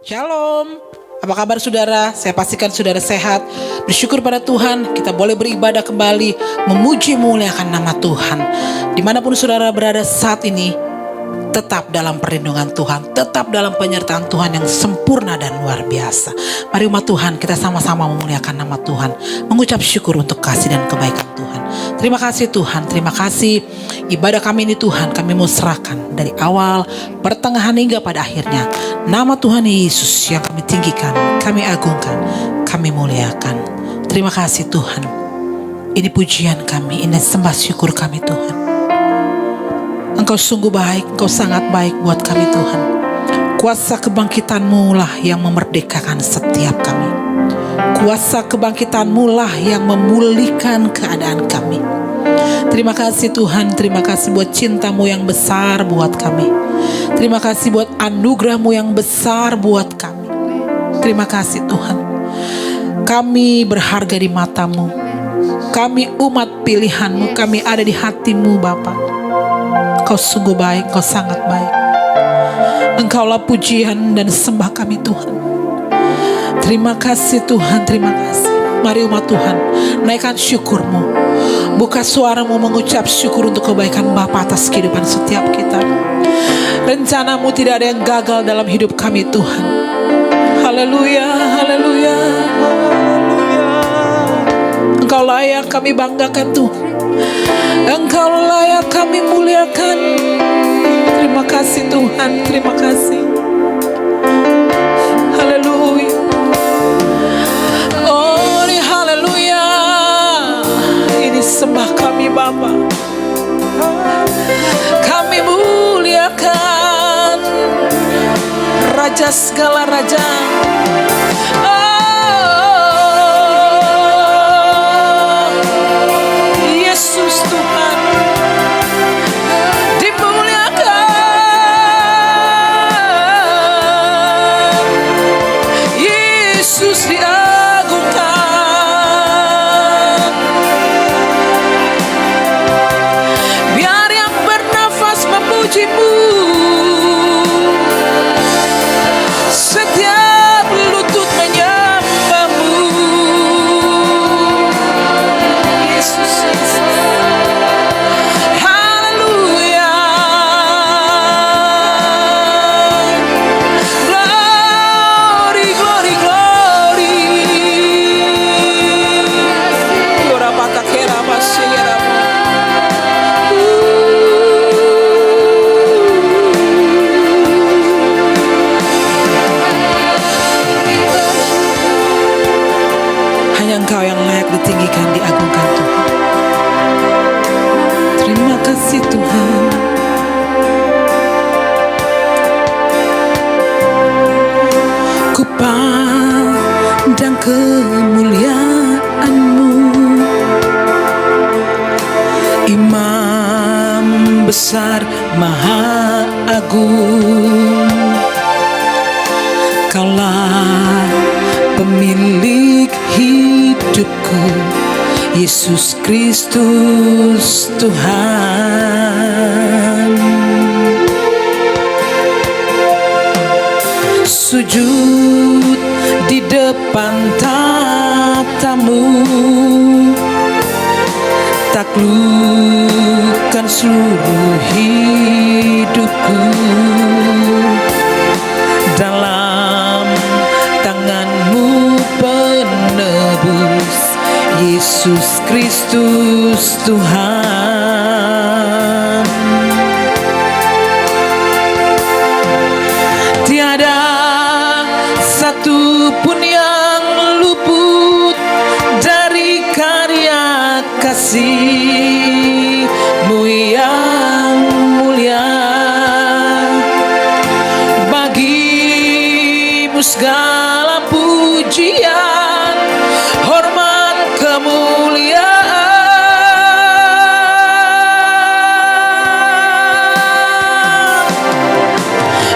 Shalom. Apa kabar saudara? Saya pastikan saudara sehat. Bersyukur pada Tuhan kita boleh beribadah kembali, memuji memuliakan nama Tuhan. Dimanapun saudara berada saat ini, tetap dalam perlindungan Tuhan, tetap dalam penyertaan Tuhan yang sempurna dan luar biasa. Mari umat Tuhan kita sama-sama memuliakan nama Tuhan, mengucap syukur untuk kasih dan kebaikan Tuhan. Terima kasih Tuhan, terima kasih. Ibadah kami ini Tuhan kami mau serahkan dari awal, pertengahan hingga pada akhirnya. Nama Tuhan Yesus yang kami tinggikan, kami agungkan, kami muliakan. Terima kasih Tuhan. Ini pujian kami, ini sembah syukur kami Tuhan. Engkau sungguh baik, Engkau sangat baik buat kami Tuhan. Kuasa kebangkitan-Mu lah yang memerdekakan setiap kami. Kuasa kebangkitan-Mu lah yang memulihkan keadaan kami. Terima kasih Tuhan, terima kasih buat cinta-Mu yang besar buat kami. Terima kasih buat anugerah-Mu yang besar buat kami. Terima kasih Tuhan. Kami berharga di mata-Mu. Kami umat pilihan-Mu, kami ada di hati-Mu Bapa. Kau sungguh baik, Kau sangat baik. Engkaulah pujian dan sembah kami Tuhan. Terima kasih Tuhan, terima kasih. Mari umat Tuhan, naikkan syukur-Mu. Buka suara-Mu mengucap syukur untuk kebaikan Bapa atas kehidupan setiap kita. Rencana-Mu tidak ada yang gagal dalam hidup kami Tuhan. Haleluya, haleluya. Engkau layak kami banggakan Tuhan. Engkau layak kami muliakan. Terima kasih Tuhan, terima kasih. Haleluya. Oh, haleluya. Ini sembah kami Bapa. Kami muliakan Raja segala raja. Dan kemuliaan-Mu, Imam besar Maha Agung. Kaulah pemilik hidupku, Yesus Kristus Tuhan. Sujud di depan tatamu, taklukkan seluruh hidupku. Dalam tangan-Mu penebus, Yesus Kristus Tuhan. Tiada satu pun yang luput dari karya kasih-Mu yang mulia. Bagi-Mu segala pujian, hormat, kemuliaan.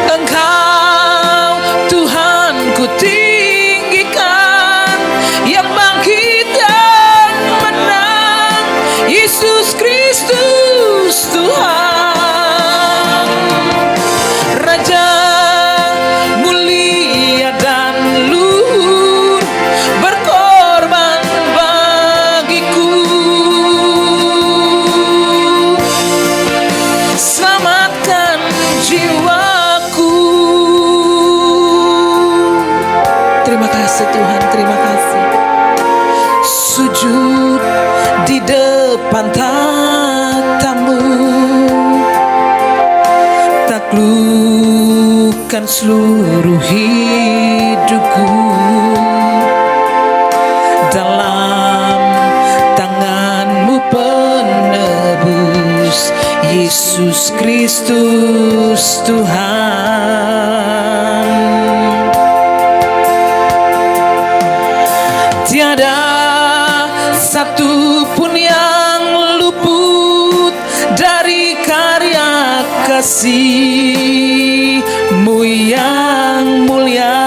Engkau Tuhan ku tinggikan, yang bangkit dan menang, depan tatamu, taklukkan seluruh hidupku. Dalam tangan-Mu penebus, Yesus Kristus Tuhan. Tiada satu pun yang luput dari karya kasih-Mu yang mulia.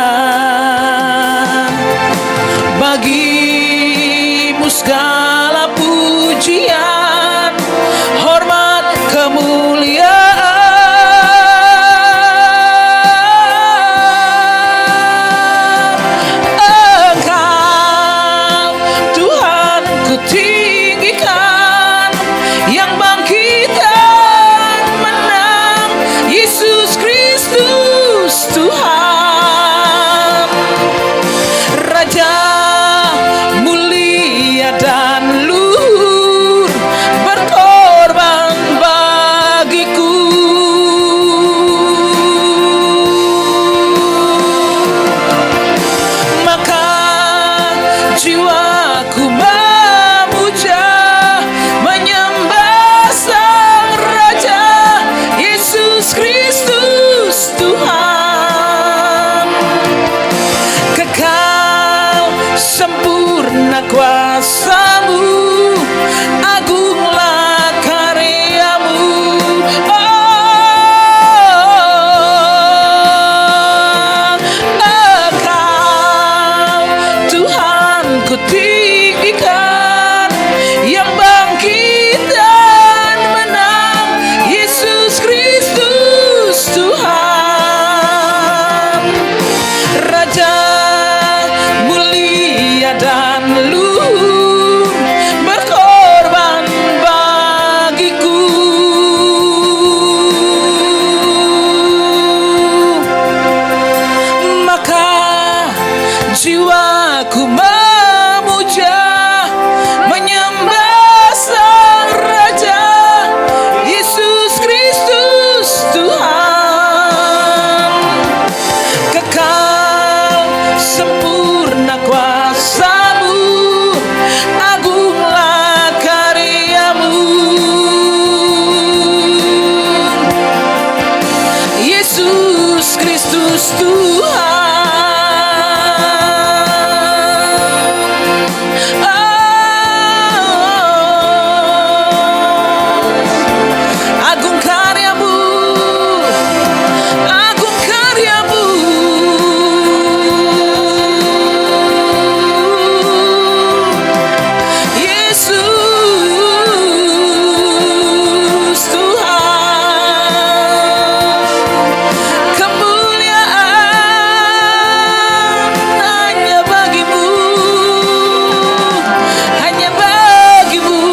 Bagi-Mu segala pujian, hormat, kemuliaan. Engkau Tuhan ku tinggikan, yang bangkit dan menang, Yesus Kristus Tuhan. Raja mulia dan luhur, berkorban bagiku. Maka jiwaku memuja, menyembah Sang Raja, Yesus Kristus Tuhan. Kekal sempurna kuasa-Mu, agunglah karya-Mu. Engkau Tuhan ku tinggikan, yang bangkit dan menang, Yesus Kristus Tuhan. Raja mulia dan luhur, berkorban bagiku. Maka jiwaku memuja, menyembah Sang Raja, Yesus Kristus Tuhan. Kekal sempurna kuasa-Mu, agunglah karya-Mu. Yesus Kristus Tuhan. Agung karya-Mu, agung karya-Mu. Yesus Tuhan. Kemuliaan hanya bagi-Mu, hanya bagi-Mu.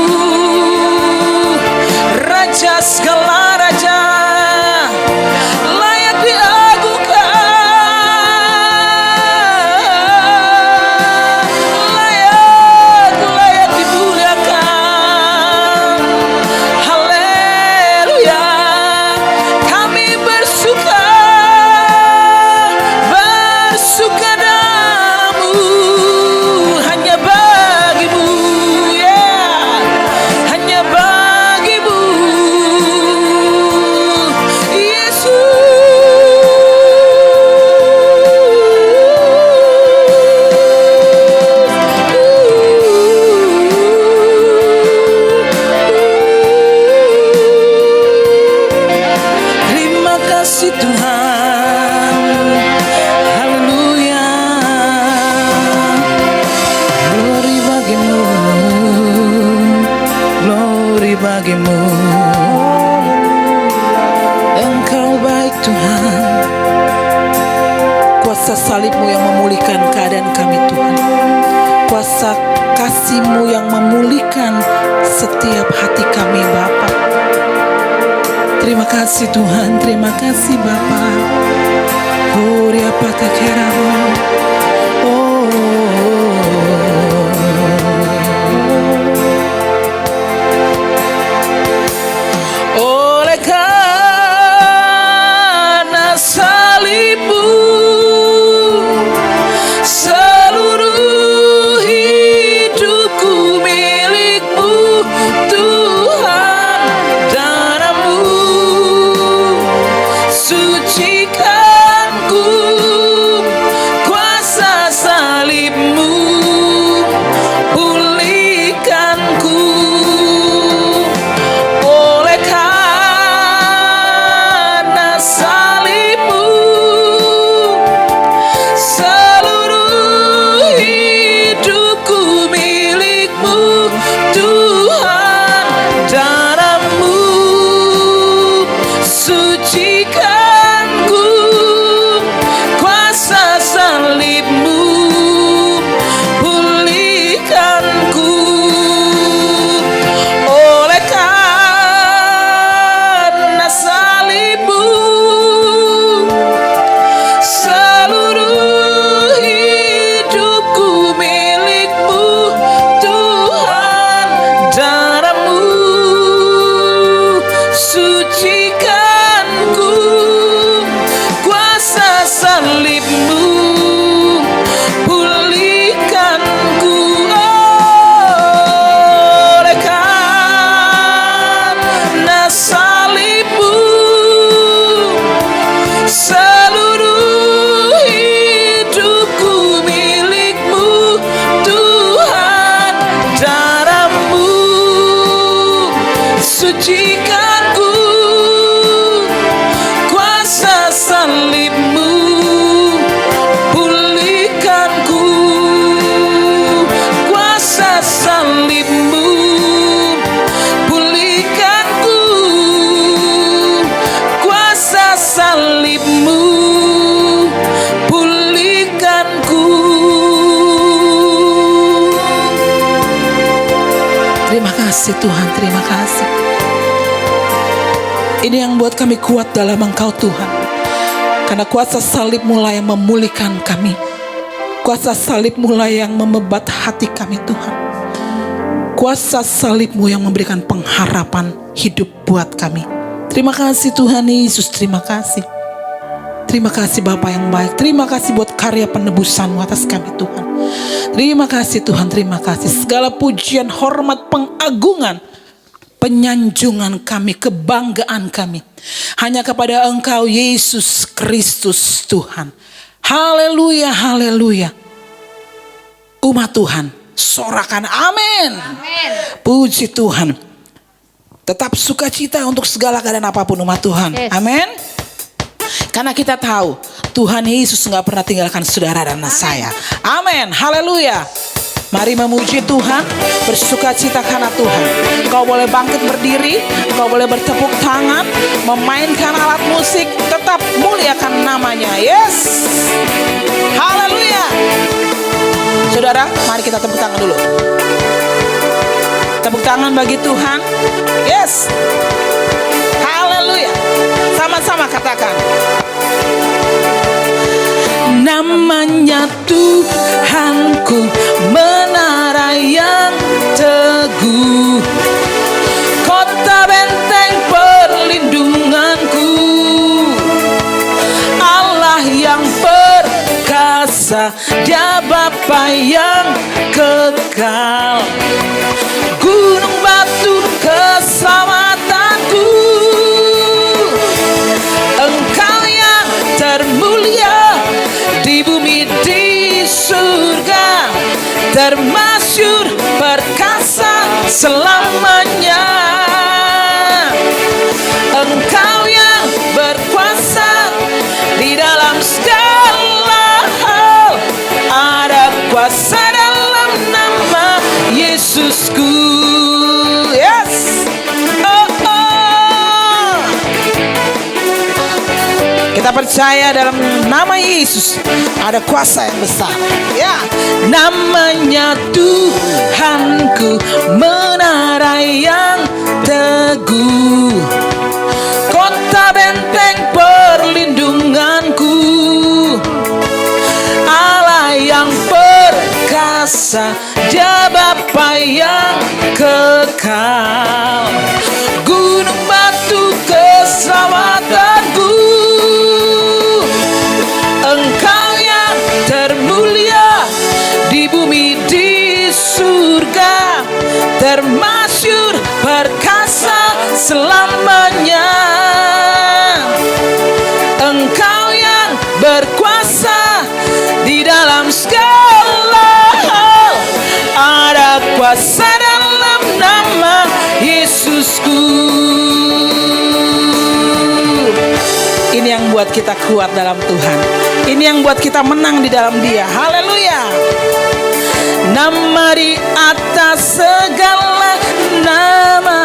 Raja segala raja, layak diagungkan, layak dimuliakan. Haleluya, kami bersuka dalam-Mu, hanya bagi-Mu, ya, hanya bagi-Mu, Yesus. Terima kasih Tuhan. Haleluya. Glory bagi-Mu, glory bagi-Mu. Engkau baik Tuhan. Kuasa salib-Mu yang memulihkan keadaan kami Tuhan. Kuasa kasih-Mu yang memulihkan setiap hati kami Bapa. Terima kasih Tuhan, terima kasih Bapa. Gloria Patakeramu. Oh. sucikanku. Kuasa salibmu pulihkanku. Kuasa salibmu pulihkanku. Kuasa salibmu pulihkanku. Terima kasih Tuhan, terima kasih. Ini yang buat kami kuat dalam Engkau Tuhan. Karena kuasa salib mulai yang memulihkan kami. Kuasa salib mulai yang memebat hati kami Tuhan. Kuasa salib-Mu yang memberikan pengharapan hidup buat kami. Terima kasih Tuhan Yesus, terima kasih. Terima kasih Bapa yang baik. Terima kasih buat karya penebusan-Mu atas kami Tuhan. Terima kasih Tuhan, terima kasih. Segala pujian, hormat, pengagungan, penyanjungan kami, kebanggaan kami hanya kepada Engkau Yesus Kristus Tuhan. Haleluya, haleluya. Umat Tuhan, sorakan amin. Amin. Puji Tuhan. Tetap sukacita untuk segala keadaan apapun umat Tuhan. Yes. Amin. Karena kita tahu Tuhan Yesus gak pernah tinggalkan saudara dan saya. Amin, haleluya. Mari memuji Tuhan, bersukacita karena Tuhan. Kau boleh bangkit berdiri, kau boleh bertepuk tangan, memainkan alat musik, tetap muliakan namanya. Yes, haleluya. Saudara, mari kita tepuk tangan dulu. Tepuk tangan bagi Tuhan. Yes, haleluya. Sama-sama katakan. Namanya Tuhanku, menara yang teguh, kota benteng perlindunganku, Allah yang perkasa, Dia Bapa yang kekal, gunung batu keselamatanku, Engkau yang termulia di bumi di surga, termasyhur perkasa selamanya. Engkau yang berkuasa di dalam segala hal, ada kuasa dalam nama Yesusku. Yes. Kita percaya dalam nama Yesus ada kuasa yang besar. Ya, namanya Tuhanku, menara yang teguh, kota benteng perlindunganku, Allah yang perkasa, Dia Bapa yang kekal, gunung batu keselamatanku, Engkau yang termulia di bumi di surga, termasyhur perkasa selamanya. Engkau yang berkuasa di dalam segala hal, ada kuasa dalam nama Yesusku. Ini yang buat kita kuat dalam Tuhan. Ini yang buat kita menang di dalam Dia. Haleluya. Nama di atas segala nama,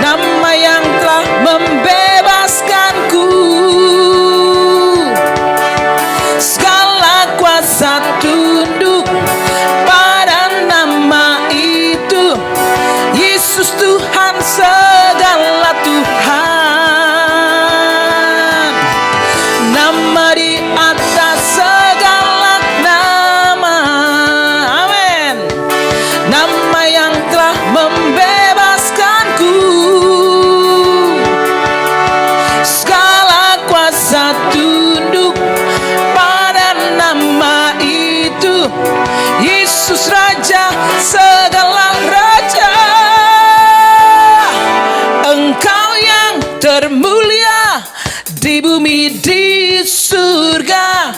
nama yang telah membebaskanku. Segala kuasa tunduk pada nama itu, Yesus Tuhan segala Tuhan. Nama di atas segala nama, amin. Nama yang telah membebaskanku. Segala kuasa tunduk pada nama itu, Yesus Raja segala raja. Engkau yang termulia di bumi di surga,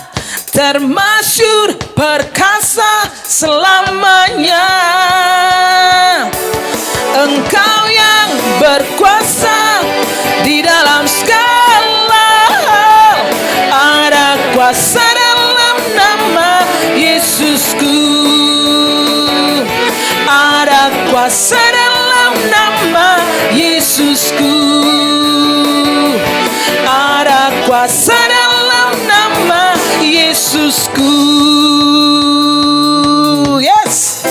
termasyhur perkasa selamanya. kuasa dalam nama Yesusku. Ada kuasa dalam nama Yesusku. Yes,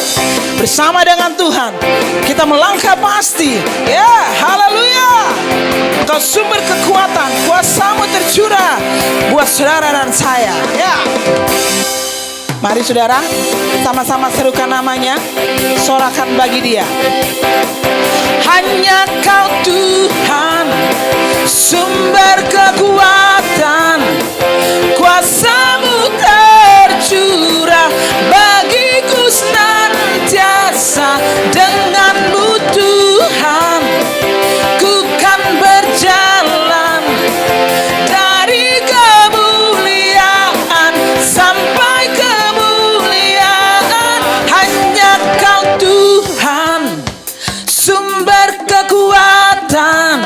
bersama dengan Tuhan kita melangkah pasti. Ya, haleluya. Engkau sumber kekuatan, kuasamu tercurah buat saudara dan saya. Ya, mari saudara, sama-sama serukan namanya, sorakan bagi Dia. Hanya Kau Tuhan, sumber kekuatan, kuasamu tercurah bagiku senantiasa. Denganmu Tuhan, ku kan berjalan dari kemuliaan sampai kemuliaan. Hanya Kau Tuhan, sumber kekuatan,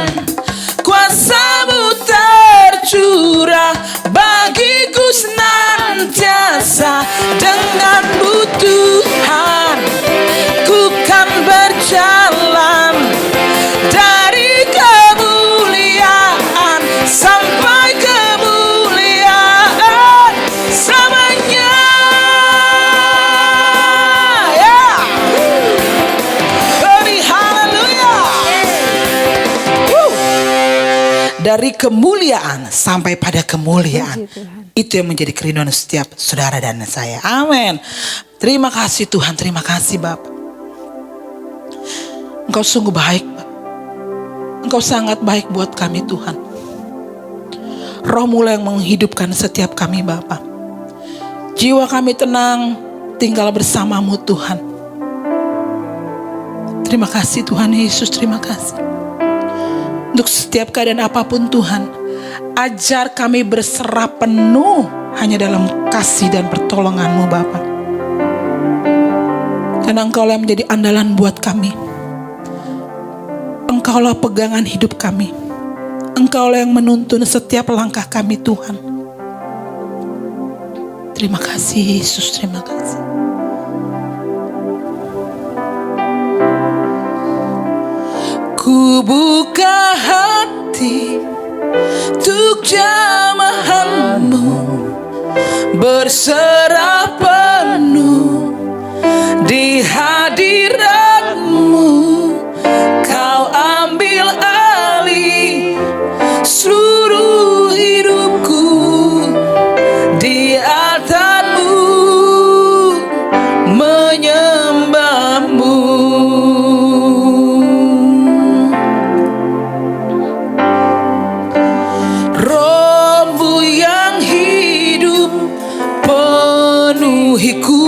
kuasamu tercurah bagiku senantiasa. Denganmu Tuhan, ku kan berjalan dari kemuliaan sampai kemuliaan selamanya. Ya, beri haleluya. Dari kemuliaan sampai pada kemuliaan, itu yang menjadi kerinduan setiap saudara dan saya. Amin. Terima kasih Tuhan, terima kasih Bapak. Engkau sungguh baik, Bapak. Engkau sangat baik buat kami Tuhan. Roh-Mu yang menghidupkan setiap kami Bapak. Jiwa kami tenang tinggal bersama-Mu Tuhan. Terima kasih Tuhan Yesus, terima kasih. Untuk setiap keadaan apapun Tuhan, ajar kami berserah penuh hanya dalam kasih dan pertolongan-Mu Bapa. Karena Engkaulah yang menjadi andalan buat kami. Engkaulah pegangan hidup kami. Engkaulah yang menuntun setiap langkah kami Tuhan. Terima kasih Yesus, terima kasih. Ku buka hati untuk jamahan-Mu, berserah penuh di hadirat-Mu. Kau ambil alih seluruh hidupku, di altar-Mu menyembah-Mu. Roh-Mu yang hidup penuhiku,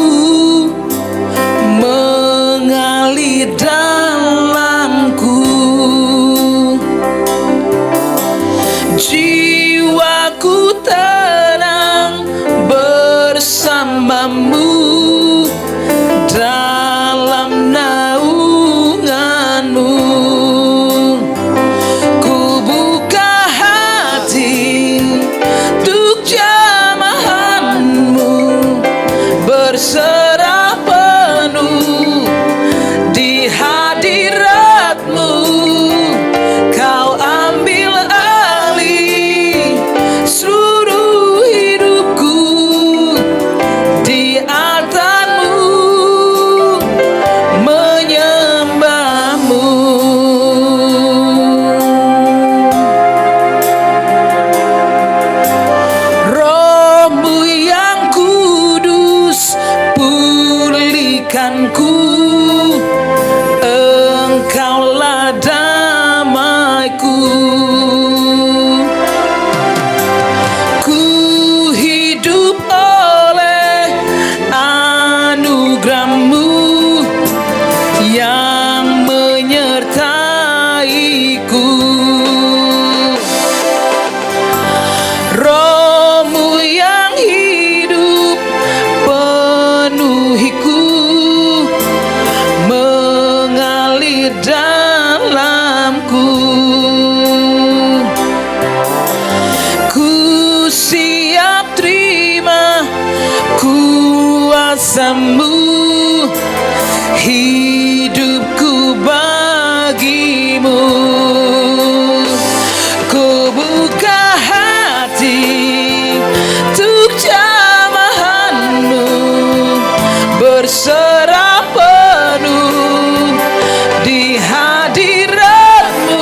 mengalir dalamku. Jiwaku tenang bersama-Mu dalam naungan-Mu. Ku buka hati untuk jamahan-Mu, berserah penuh di hadirat-Mu. Kau ambil alih seluruh hidupku, di altar-Mu menyembah-Mu. Roh-Mu yang kudus pulihkanku, Engkaulah damaiku. Ku hidup oleh anugerah-Mu yang menyertaiku. Roh-Mu yang hidup penuhiku, mengalir dalamku. Ku siap terima kuasa-Mu, hidupku berserah penuh di hadirat-Mu.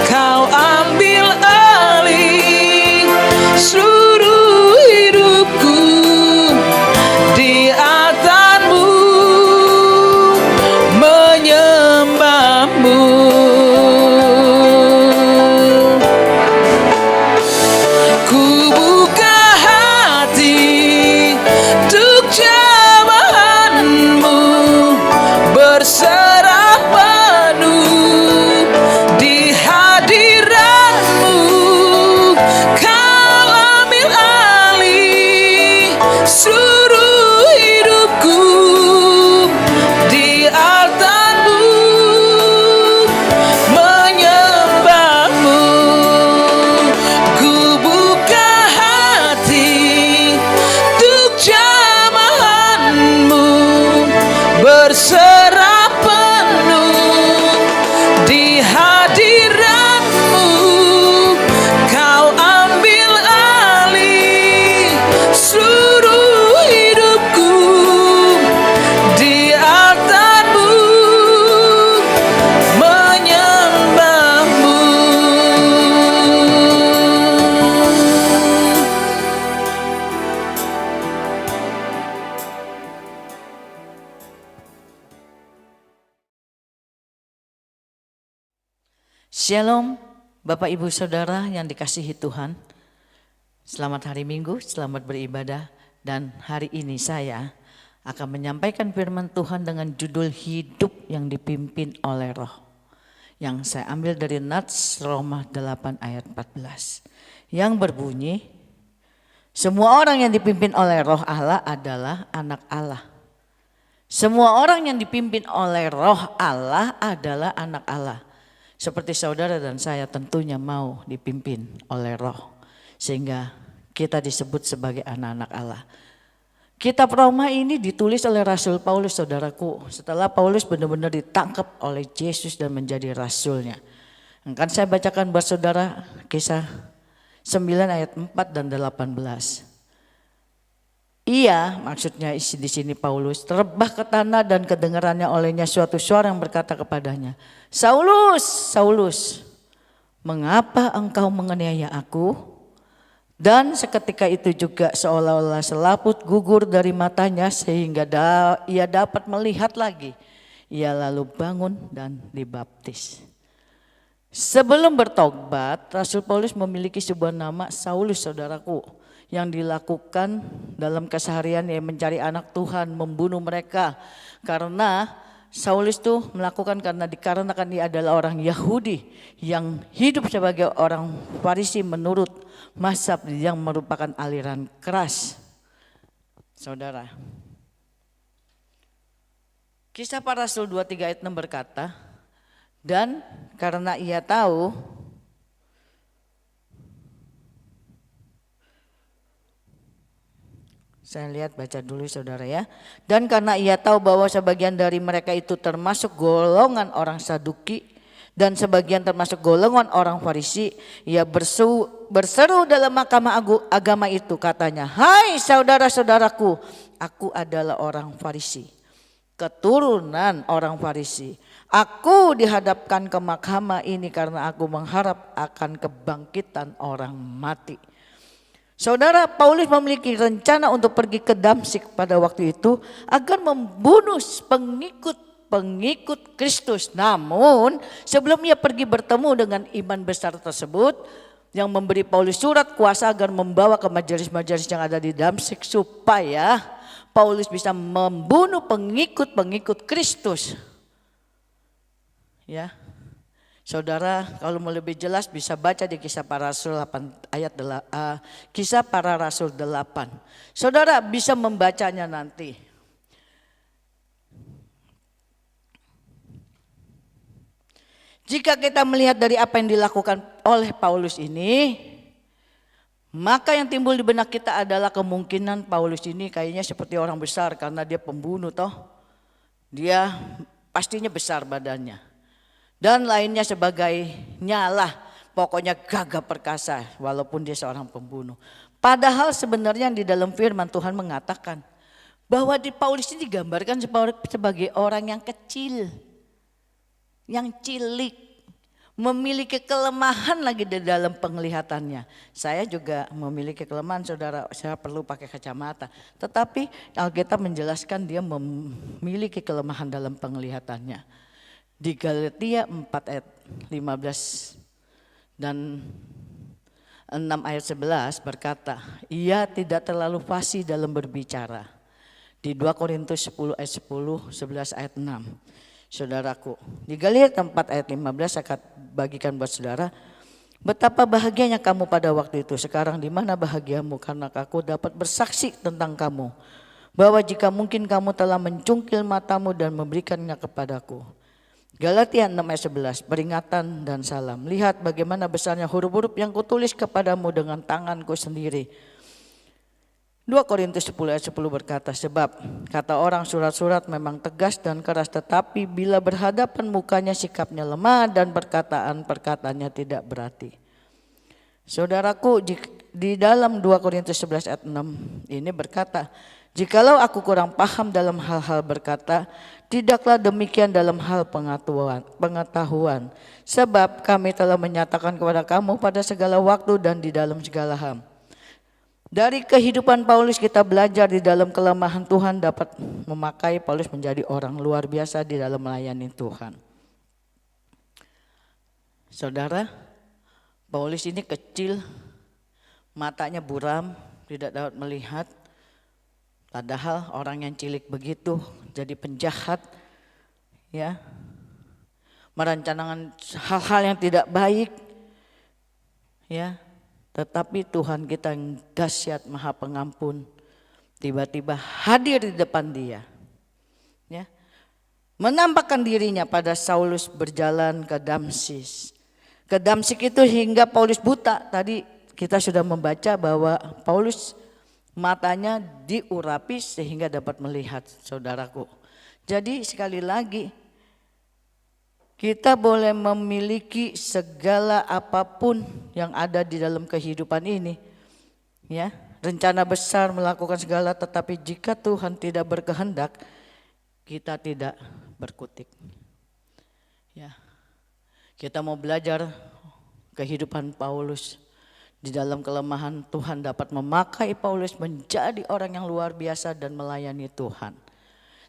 Kau ambil alih seluruh hidupku, di atas-Mu menyembah-Mu. Ku buka hati untuk jamahan-Mu, berserah penuh di hadirat-Mu. Kau ambil alih seluruh hidupku, di atas-Mu menyembah-Mu. Ku buka hati untuk jamahan-Mu, berserah penuh di hadirat-Mu. Kau ambil alih seluruh hidupku, di atas-Mu menyembah-Mu. Shalom, Bapak Ibu Saudara yang dikasihi Tuhan. Selamat hari Minggu, selamat beribadah. Dan hari ini saya akan menyampaikan firman Tuhan dengan judul hidup yang dipimpin oleh Roh, yang saya ambil dari Nats Roma 8 ayat 14, yang berbunyi, semua orang yang dipimpin oleh Roh Allah adalah anak Allah. Semua orang yang dipimpin oleh Roh Allah adalah anak Allah. Seperti saudara dan saya tentunya mau dipimpin oleh Roh, sehingga kita disebut sebagai anak-anak Allah. Kitab Roma ini ditulis oleh Rasul Paulus, saudaraku, setelah Paulus benar-benar ditangkap oleh Yesus dan menjadi rasulnya. Akan saya bacakan buat saudara Kisah 9 ayat 4 dan 18. Ia, maksudnya di sini Paulus, terbah ke tanah dan kedengarannya olehnya suatu suara yang berkata kepadanya, Saulus, Saulus, mengapa engkau menganiaya aku? Dan seketika itu juga seolah-olah selaput gugur dari matanya sehingga ia dapat melihat lagi. Ia lalu bangun dan dibaptis. Sebelum bertobat, Rasul Paulus memiliki sebuah nama Saulus, saudaraku, yang dilakukan dalam keseharian, yang mencari anak Tuhan, membunuh mereka. Karena Saulus itu melakukan dikarenakan dia adalah orang Yahudi yang hidup sebagai orang Farisi menurut mazhab yang merupakan aliran keras. Saudara, Kisah Para Rasul 23 ayat 6 berkata, dan karena ia tahu saya lihat baca dulu saudara ya. Dan karena ia tahu bahwa sebagian dari mereka itu termasuk golongan orang Saduki dan sebagian termasuk golongan orang Farisi, ia berseru dalam mahkamah agama itu, katanya, hai saudara-saudaraku, aku adalah orang Farisi, keturunan orang Farisi. Aku dihadapkan ke mahkamah ini karena aku mengharap akan kebangkitan orang mati. Saudara, Paulus memiliki rencana untuk pergi ke Damsyik pada waktu itu agar membunuh pengikut Kristus. Namun sebelum ia pergi bertemu dengan iman besar tersebut yang memberi Paulus surat kuasa agar membawa ke majelis-majelis yang ada di Damsyik supaya Paulus bisa membunuh pengikut-pengikut Kristus. Ya. Saudara, kalau mau lebih jelas bisa baca di Kisah Para Rasul 8 ayat Kisah Para Rasul 8. Saudara bisa membacanya nanti. Jika kita melihat dari apa yang dilakukan oleh Paulus ini, maka yang timbul di benak kita adalah kemungkinan Paulus ini kayaknya seperti orang besar karena dia pembunuh toh. Dia pastinya besar badannya. Dan lainnya sebagai nyala, pokoknya gagah perkasa walaupun dia seorang pembunuh. Padahal sebenarnya di dalam firman Tuhan mengatakan Bahwa di Paulus ini digambarkan sebagai orang yang kecil, yang cilik, memiliki kelemahan lagi di dalam penglihatannya. Saya juga memiliki kelemahan, saudara, saya perlu pakai kacamata. Tetapi Alkitab menjelaskan dia memiliki kelemahan dalam penglihatannya. Di Galatia 4 ayat 15 dan 6 ayat 11 berkata, ia tidak terlalu fasih dalam berbicara. Di 2 Korintus 10 ayat 10, 11 ayat 6. Saudaraku, di Galatia 4 ayat 15 saya akan bagikan buat saudara. Betapa bahagianya kamu pada waktu itu. Sekarang di mana bahagiamu? Karena aku dapat bersaksi tentang kamu. Bahwa jika mungkin kamu telah mencungkil matamu dan memberikannya kepadaku. Galatia 6 ayat 11, peringatan dan salam. Lihat bagaimana besarnya huruf-huruf yang kutulis kepadamu dengan tanganku sendiri. 2 Korintus 10 ayat 10 berkata, sebab kata orang surat-surat memang tegas dan keras, tetapi bila berhadapan mukanya sikapnya lemah dan perkataannya tidak berarti. Saudaraku, di dalam 2 Korintus 11 ayat 6 ini berkata, jikalau aku kurang paham dalam hal-hal berkata, tidaklah demikian dalam hal pengetahuan. Sebab kami telah menyatakan kepada kamu pada segala waktu dan di dalam segala hal. Dari kehidupan Paulus kita belajar di dalam kelemahan Tuhan dapat memakai Paulus menjadi orang luar biasa di dalam melayani Tuhan. Saudara, Paulus ini kecil, matanya buram, tidak dapat melihat. Padahal orang yang cilik begitu jadi penjahat, ya, merencanakan hal-hal yang tidak baik, ya. Tetapi Tuhan kita yang dahsyat maha pengampun tiba-tiba hadir di depan dia, ya, menampakkan dirinya pada Saulus berjalan ke Damsyik. Ke Damsyik itu hingga Paulus buta. Tadi kita sudah membaca bahwa Paulus matanya diurapi sehingga dapat melihat, saudaraku. Jadi sekali lagi kita boleh memiliki segala apapun yang ada di dalam kehidupan ini, ya, rencana besar melakukan segala, tetapi jika Tuhan tidak berkehendak, kita tidak berkutik. Ya, kita mau belajar kehidupan Paulus. Di dalam kelemahan Tuhan dapat memakai Paulus menjadi orang yang luar biasa dan melayani Tuhan.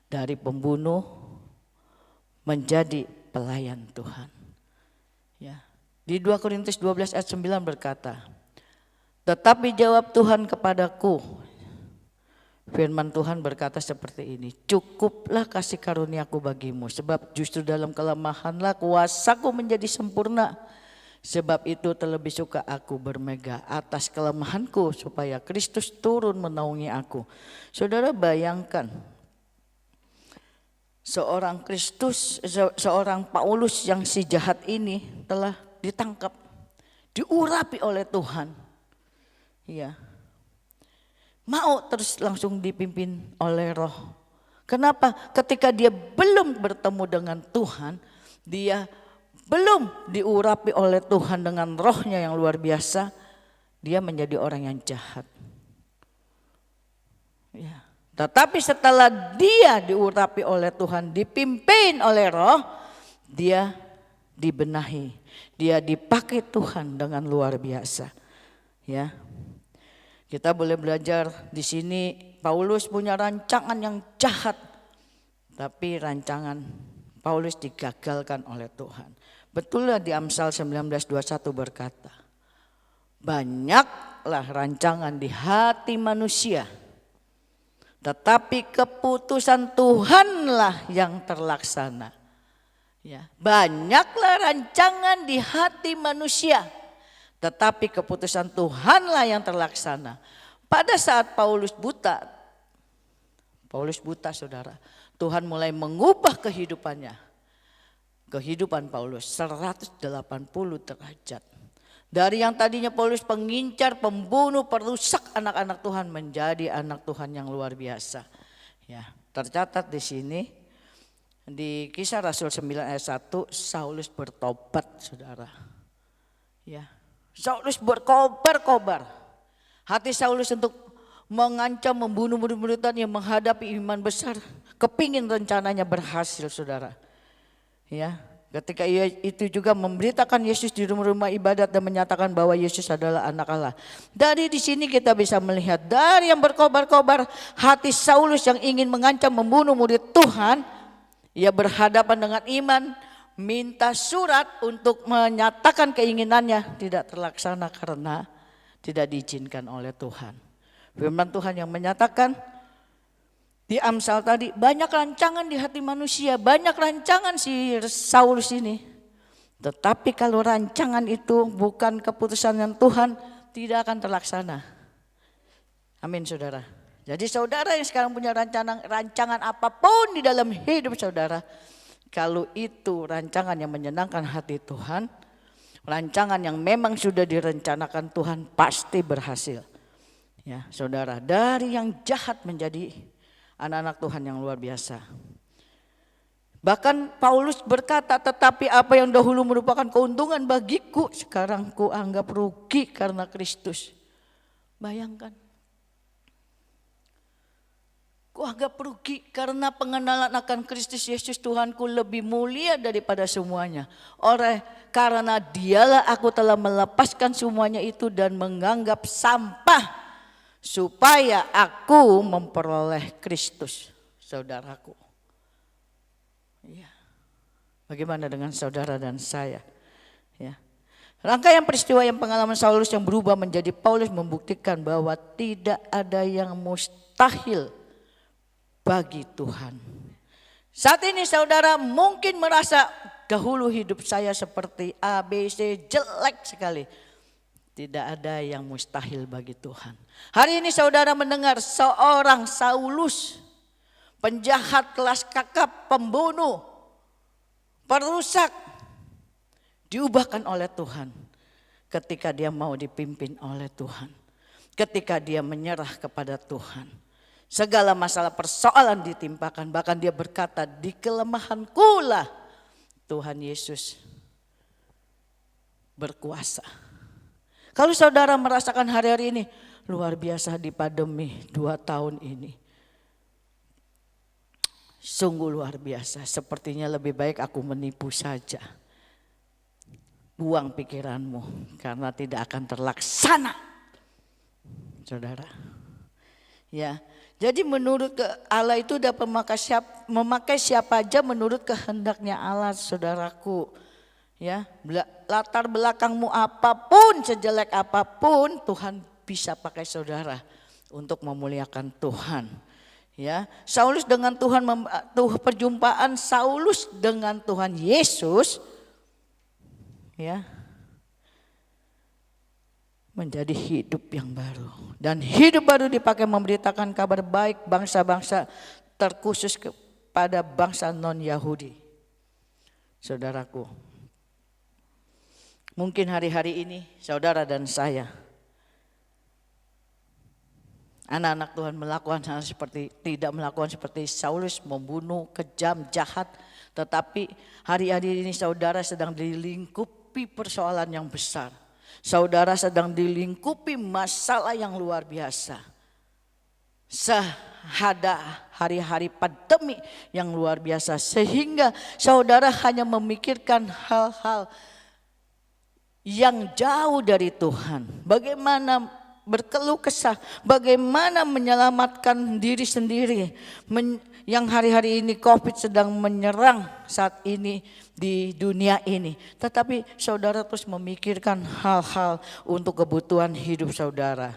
Dari pembunuh menjadi pelayan Tuhan. Ya. Di 2 Korintus 12 ayat 9 berkata, tetapi jawab Tuhan kepadaku, firman Tuhan berkata seperti ini, cukuplah kasih karuniaku bagimu, sebab justru dalam kelemahanlah kuasaku menjadi sempurna. Sebab itu terlebih suka aku bermegah atas kelemahanku, supaya Kristus turun menaungi aku. Saudara bayangkan, seorang Paulus yang si jahat ini telah ditangkap, diurapi oleh Tuhan. Ya. Mau terus langsung dipimpin oleh Roh. Kenapa? Ketika dia belum bertemu dengan Tuhan, dia belum diurapi oleh Tuhan dengan Rohnya yang luar biasa, dia menjadi orang yang jahat. Ya. Tetapi setelah dia diurapi oleh Tuhan, dipimpin oleh Roh, dia dibenahi, dia dipakai Tuhan dengan luar biasa. Ya, kita boleh belajar di sini. Paulus punya rancangan yang jahat, tapi rancangan Paulus digagalkan oleh Tuhan. Betullah di Amsal 19:21 berkata, banyaklah rancangan di hati manusia, tetapi keputusan Tuhanlah yang terlaksana. Ya, banyaklah rancangan di hati manusia, tetapi keputusan Tuhanlah yang terlaksana. Pada saat Paulus buta saudara, Tuhan mulai mengubah kehidupannya. Kehidupan Paulus 180 derajat. Dari yang tadinya Paulus pengincar, pembunuh, perusak anak-anak Tuhan menjadi anak Tuhan yang luar biasa. Ya, tercatat di sini di Kisah Rasul 9 ayat 1, Saulus bertobat, saudara. Ya, Saulus berkobar-kobar. Hati Saulus untuk mengancam, membunuh murid-muridnya yang menghadapi iman besar, kepingin rencananya berhasil, saudara. Ya, ketika itu juga memberitakan Yesus di rumah-rumah ibadat dan menyatakan bahwa Yesus adalah anak Allah. Dari di sini kita bisa melihat dari yang berkobar-kobar hati Saulus yang ingin mengancam membunuh murid Tuhan, ia berhadapan dengan iman, minta surat untuk menyatakan keinginannya, tidak terlaksana karena tidak diizinkan oleh Tuhan. Firman Tuhan yang menyatakan di Amsal tadi, banyak rancangan di hati manusia, banyak rancangan si Saulus ini. Tetapi kalau rancangan itu bukan keputusan yang Tuhan, tidak akan terlaksana. Amin, saudara. Jadi saudara yang sekarang punya rancangan apapun di dalam hidup saudara, kalau itu rancangan yang menyenangkan hati Tuhan, rancangan yang memang sudah direncanakan Tuhan, pasti berhasil. Ya, saudara, dari yang jahat menjadi anak-anak Tuhan yang luar biasa. Bahkan Paulus berkata, tetapi apa yang dahulu merupakan keuntungan bagiku, sekarang ku anggap rugi karena Kristus. Bayangkan. Ku anggap rugi karena pengenalan akan Kristus Yesus Tuhanku lebih mulia daripada semuanya. Karena dialah aku telah melepaskan semuanya itu dan menganggap sampah, supaya aku memperoleh Kristus, saudaraku. Ya. Bagaimana dengan saudara dan saya? Ya. Rangkaian peristiwa yang pengalaman Saulus yang berubah menjadi Paulus membuktikan bahwa tidak ada yang mustahil bagi Tuhan. Saat ini saudara mungkin merasa dahulu hidup saya seperti A, B, C, jelek sekali. Tidak ada yang mustahil bagi Tuhan. Hari ini saudara mendengar seorang Saulus, penjahat kelas kakap, pembunuh, perusak, diubahkan oleh Tuhan ketika dia mau dipimpin oleh Tuhan. Ketika dia menyerah kepada Tuhan. Segala masalah persoalan ditimpakan, bahkan dia berkata, di kelemahanku lah Tuhan Yesus berkuasa. Kalau saudara merasakan hari-hari ini luar biasa di pandemi 2 tahun ini. Sungguh luar biasa, sepertinya lebih baik aku menipu saja. Buang pikiranmu karena tidak akan terlaksana. Saudara. Ya, jadi menurut Allah itu dapat memakai siapa aja menurut kehendaknya Allah, saudaraku. Ya, latar belakangmu apapun, sejelek apapun, Tuhan bisa pakai saudara untuk memuliakan Tuhan. Ya, Saulus dengan Tuhan, perjumpaan Saulus dengan Tuhan Yesus, ya, menjadi hidup yang baru. Dan hidup baru dipakai memberitakan kabar baik bangsa-bangsa, terkhusus kepada bangsa non-Yahudi. Saudaraku, mungkin hari-hari ini saudara dan saya, anak-anak Tuhan melakukan hal tidak melakukan seperti Saulus, membunuh, kejam, jahat. Tetapi hari-hari ini saudara sedang dilingkupi persoalan yang besar. Saudara sedang dilingkupi masalah yang luar biasa. Sehada hari-hari pandemi yang luar biasa. Sehingga saudara hanya memikirkan hal-hal yang jauh dari Tuhan. Bagaimana berkeluh kesah, bagaimana menyelamatkan diri sendiri. Yang hari-hari ini COVID sedang menyerang saat ini di dunia ini. Tetapi saudara terus memikirkan hal-hal untuk kebutuhan hidup saudara.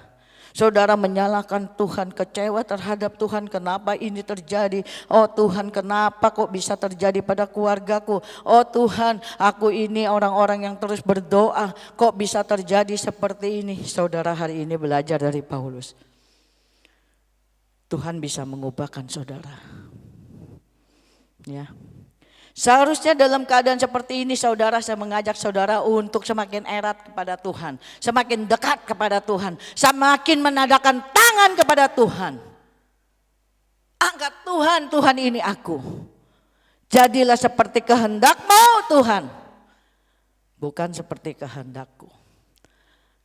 Saudara menyalahkan Tuhan, kecewa terhadap Tuhan, kenapa ini terjadi? Oh Tuhan, kenapa kok bisa terjadi pada keluargaku? Oh Tuhan, aku ini orang-orang yang terus berdoa, kok bisa terjadi seperti ini? Saudara hari ini belajar dari Paulus. Tuhan bisa mengubahkan saudara. Ya. Seharusnya dalam keadaan seperti ini saudara, saya mengajak saudara untuk semakin erat kepada Tuhan. Semakin dekat kepada Tuhan. Semakin menadakan tangan kepada Tuhan. Angkat Tuhan, Tuhan ini aku. Jadilah seperti kehendak-Mu Tuhan. Bukan seperti kehendakku.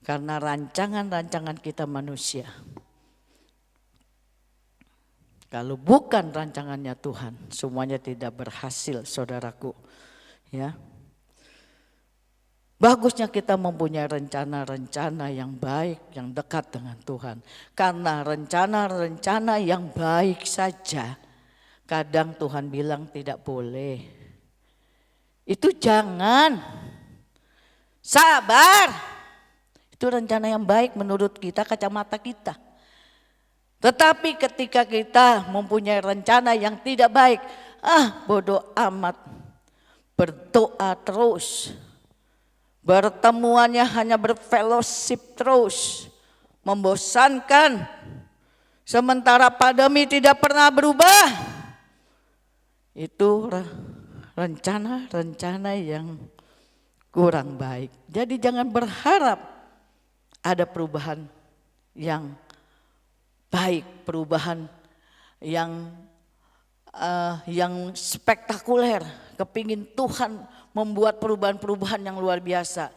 Karena rancangan-rancangan kita manusia Kalau bukan rancangannya Tuhan, semuanya tidak berhasil, saudaraku. Ya. Bagusnya kita mempunyai rencana-rencana yang baik, yang dekat dengan Tuhan. Karena rencana-rencana yang baik saja, kadang Tuhan bilang tidak boleh. Itu jangan, sabar. Itu rencana yang baik menurut kita, kacamata kita. Tetapi ketika kita mempunyai rencana yang tidak baik, bodoh amat, berdoa terus, pertemuannya hanya berfellowship terus, membosankan, sementara pandemi tidak pernah berubah. Itu rencana-rencana yang kurang baik. Jadi jangan berharap ada perubahan yang baik, perubahan yang spektakuler. Kepingin Tuhan membuat perubahan-perubahan yang luar biasa.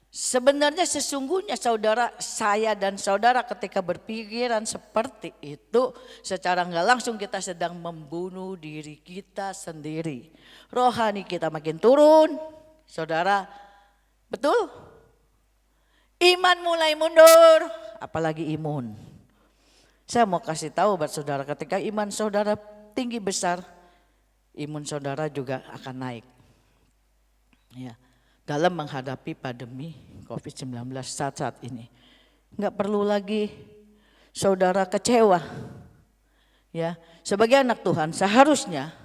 Sebenarnya sesungguhnya saudara, saya dan saudara ketika berpikiran seperti itu, secara nggak langsung kita sedang membunuh diri kita sendiri. Rohani kita makin turun, saudara, betul? Iman mulai mundur, apalagi imun. Saya mau kasih tahu buat saudara, ketika iman saudara tinggi besar, imun saudara juga akan naik. Ya, dalam menghadapi pandemi COVID-19 saat ini, nggak perlu lagi saudara kecewa. Ya, sebagai anak Tuhan seharusnya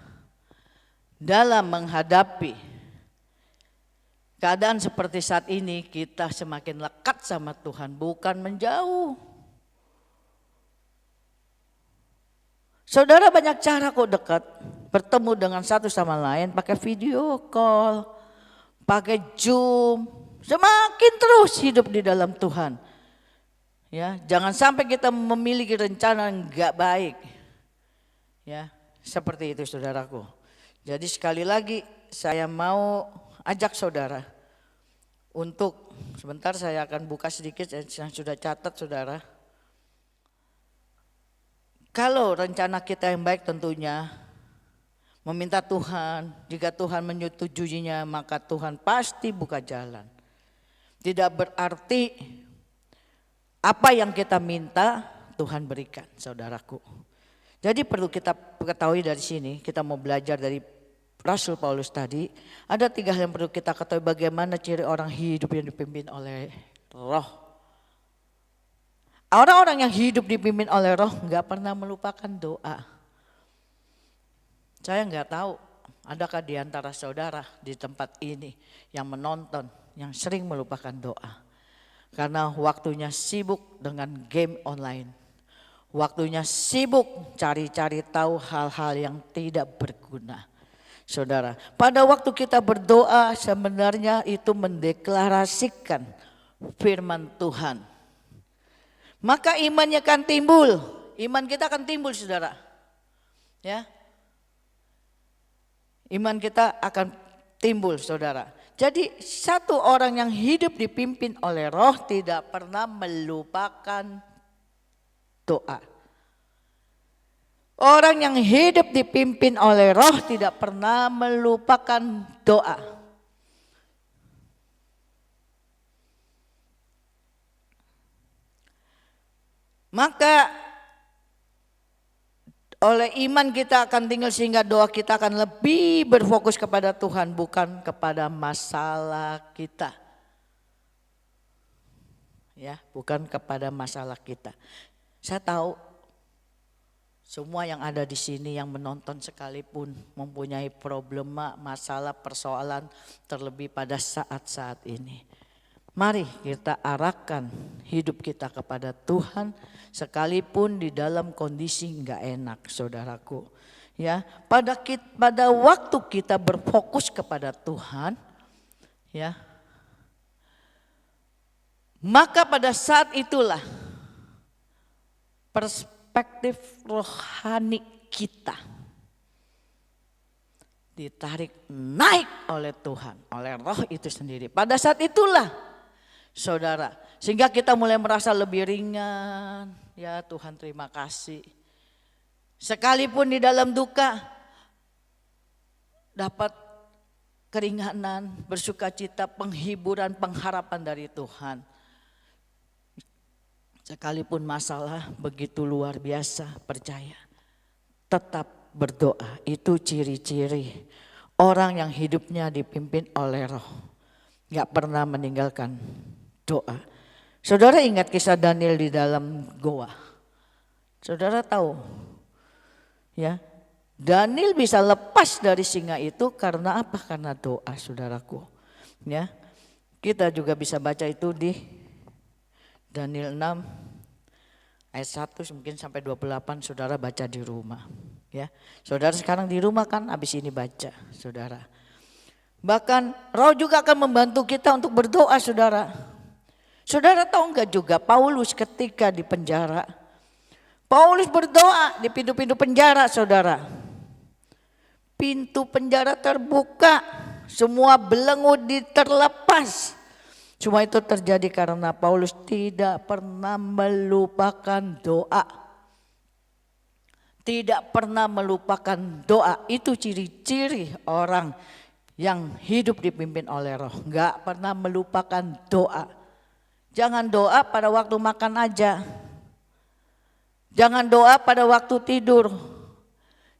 dalam menghadapi keadaan seperti saat ini kita semakin lekat sama Tuhan, bukan menjauh. Saudara banyak cara kok dekat, bertemu dengan satu sama lain pakai video call, pakai Zoom, semakin terus hidup di dalam Tuhan. Ya, jangan sampai kita memiliki rencana yang enggak baik. Ya, seperti itu saudaraku. Jadi sekali lagi saya mau ajak saudara untuk sebentar saya akan buka sedikit yang sudah catat saudara. Kalau rencana kita yang baik tentunya meminta Tuhan, jika Tuhan menyetujuinya maka Tuhan pasti buka jalan. Tidak berarti apa yang kita minta Tuhan berikan saudaraku. Jadi perlu kita ketahui dari sini, kita mau belajar dari Rasul Paulus tadi. Ada 3 hal yang perlu kita ketahui bagaimana ciri orang hidup yang dipimpin oleh Roh. Orang-orang yang hidup dipimpin oleh Roh nggak pernah melupakan doa. Saya nggak tahu, adakah di antara saudara di tempat ini yang menonton, yang sering melupakan doa. Karena waktunya sibuk dengan game online. Waktunya sibuk cari-cari tahu hal-hal yang tidak berguna. Saudara, pada waktu kita berdoa sebenarnya itu mendeklarasikan firman Tuhan. Maka imannya akan timbul, iman kita akan timbul saudara. Ya, iman kita akan timbul saudara. Jadi satu orang yang hidup dipimpin oleh Roh tidak pernah melupakan doa. Orang yang hidup dipimpin oleh Roh tidak pernah melupakan doa. Maka oleh iman kita akan tinggal sehingga doa kita akan lebih berfokus kepada Tuhan bukan kepada masalah kita. Ya, bukan kepada masalah kita. Saya tahu semua yang ada di sini yang menonton sekalipun mempunyai problema, masalah, persoalan terlebih pada saat-saat ini. Mari kita arahkan hidup kita kepada Tuhan sekalipun di dalam kondisi enggak enak saudaraku. Ya, pada waktu kita berfokus kepada Tuhan, ya, maka pada saat itulah perspektif rohani kita ditarik naik oleh Tuhan, oleh Roh itu sendiri. Pada saat itulah saudara, sehingga kita mulai merasa lebih ringan. Ya Tuhan terima kasih. Sekalipun di dalam duka dapat keringanan, bersukacita, penghiburan, pengharapan dari Tuhan. Sekalipun masalah begitu luar biasa, percaya. Tetap berdoa, itu ciri-ciri orang yang hidupnya dipimpin oleh Roh. Gak pernah meninggalkan doa. Saudara ingat kisah Daniel di dalam goa. Saudara tahu ya, Daniel bisa lepas dari singa itu karena apa? Karena doa, saudaraku. Ya, kita juga bisa baca itu di Daniel 6 ayat 1 mungkin sampai 28, saudara baca di rumah. Ya, saudara sekarang di rumah kan, habis ini baca, saudara. Bahkan Roh juga akan membantu kita untuk berdoa, saudara. Saudara tahu enggak juga Paulus ketika di penjara, Paulus berdoa di pintu-pintu penjara, saudara. Pintu penjara terbuka, semua belenggu terlepas. Semua itu terjadi karena Paulus tidak pernah melupakan doa. Tidak pernah melupakan doa. Itu ciri-ciri orang yang hidup dipimpin oleh Roh. Enggak pernah melupakan doa. Jangan doa pada waktu makan aja. Jangan doa pada waktu tidur.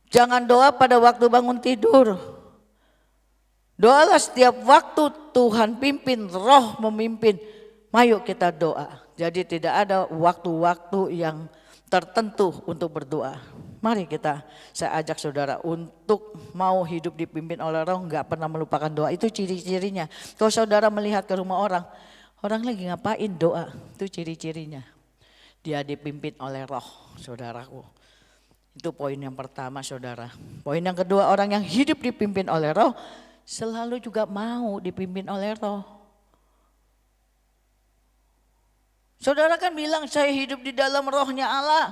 Jangan doa pada waktu bangun tidur. Doalah setiap waktu Tuhan pimpin, Roh memimpin. Ayo kita doa. Jadi tidak ada waktu-waktu yang tertentu untuk berdoa. Mari saya ajak saudara untuk mau hidup dipimpin oleh Roh, enggak pernah melupakan doa. Itu ciri-cirinya. Kalau saudara melihat ke rumah orang lagi ngapain doa, itu ciri-cirinya. Dia dipimpin oleh Roh, saudaraku. Itu poin yang pertama, saudara. Poin yang kedua, orang yang hidup dipimpin oleh Roh selalu juga mau dipimpin oleh Roh. Saudara kan bilang saya hidup di dalam Rohnya Allah.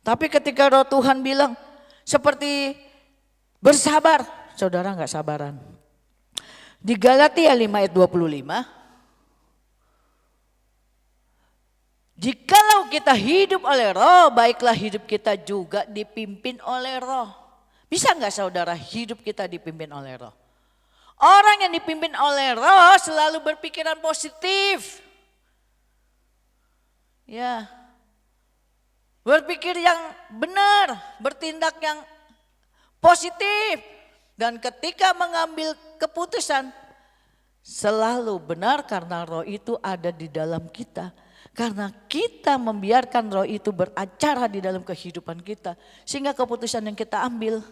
Tapi ketika Roh Tuhan bilang seperti bersabar, saudara enggak sabaran. Di Galatia 5 ayat 25, jikalau kita hidup oleh Roh, baiklah hidup kita juga dipimpin oleh Roh. Bisa enggak saudara hidup kita dipimpin oleh Roh? Orang yang dipimpin oleh Roh selalu berpikiran positif. Ya. Berpikir yang benar, bertindak yang positif. Dan ketika mengambil keputusan selalu benar karena Roh itu ada di dalam kita. Karena kita membiarkan Roh itu beracara di dalam kehidupan kita. Sehingga keputusan yang kita ambil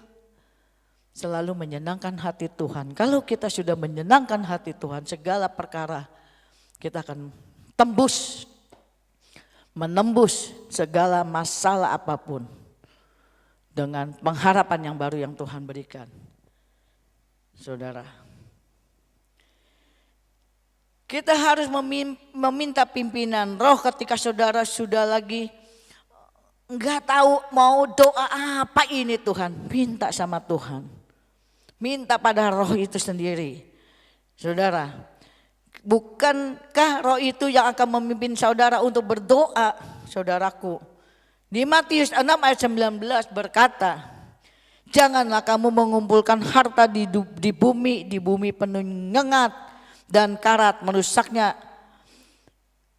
selalu menyenangkan hati Tuhan. Kalau kita sudah menyenangkan hati Tuhan, segala perkara kita akan menembus segala masalah apapun. Dengan pengharapan yang baru yang Tuhan berikan. Saudara, kita harus meminta pimpinan Roh ketika saudara sudah lagi enggak tahu mau doa apa ini Tuhan. Minta sama Tuhan. Minta pada Roh itu sendiri. Saudara, bukankah Roh itu yang akan memimpin saudara untuk berdoa, saudaraku? Di Matius 6 ayat 19 berkata, janganlah kamu mengumpulkan harta di bumi penuh ngengat dan karat merusaknya,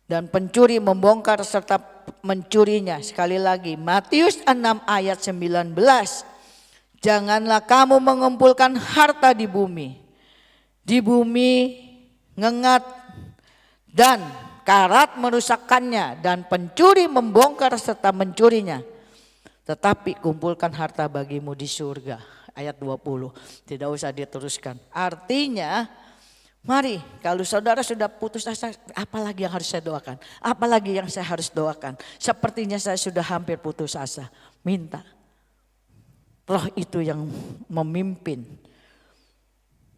dan pencuri membongkar serta mencurinya. Sekali lagi Matius 6 ayat 19. Janganlah kamu mengumpulkan harta di bumi ngengat dan karat merusakkannya, dan pencuri membongkar serta mencurinya. Tetapi kumpulkan harta bagimu di surga. Ayat 20, tidak usah diteruskan. Artinya, mari kalau saudara sudah putus asa, apalagi yang harus saya doakan? Apalagi yang saya harus doakan? Sepertinya saya sudah hampir putus asa. Minta Roh itu yang memimpin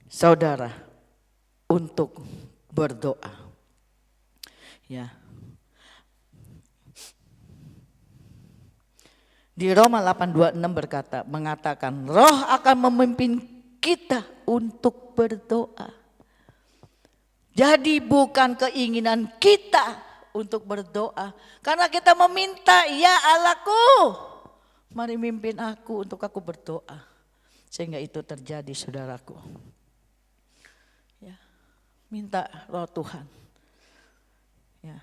saudara untuk berdoa. Ya. Di Roma 8:26 mengatakan Roh akan memimpin kita untuk berdoa. Jadi bukan keinginan kita untuk berdoa, karena kita meminta, ya Allahku, Mari mimpin aku untuk aku berdoa. Sehingga itu terjadi, saudaraku. Ya, minta Roh Tuhan. Ya.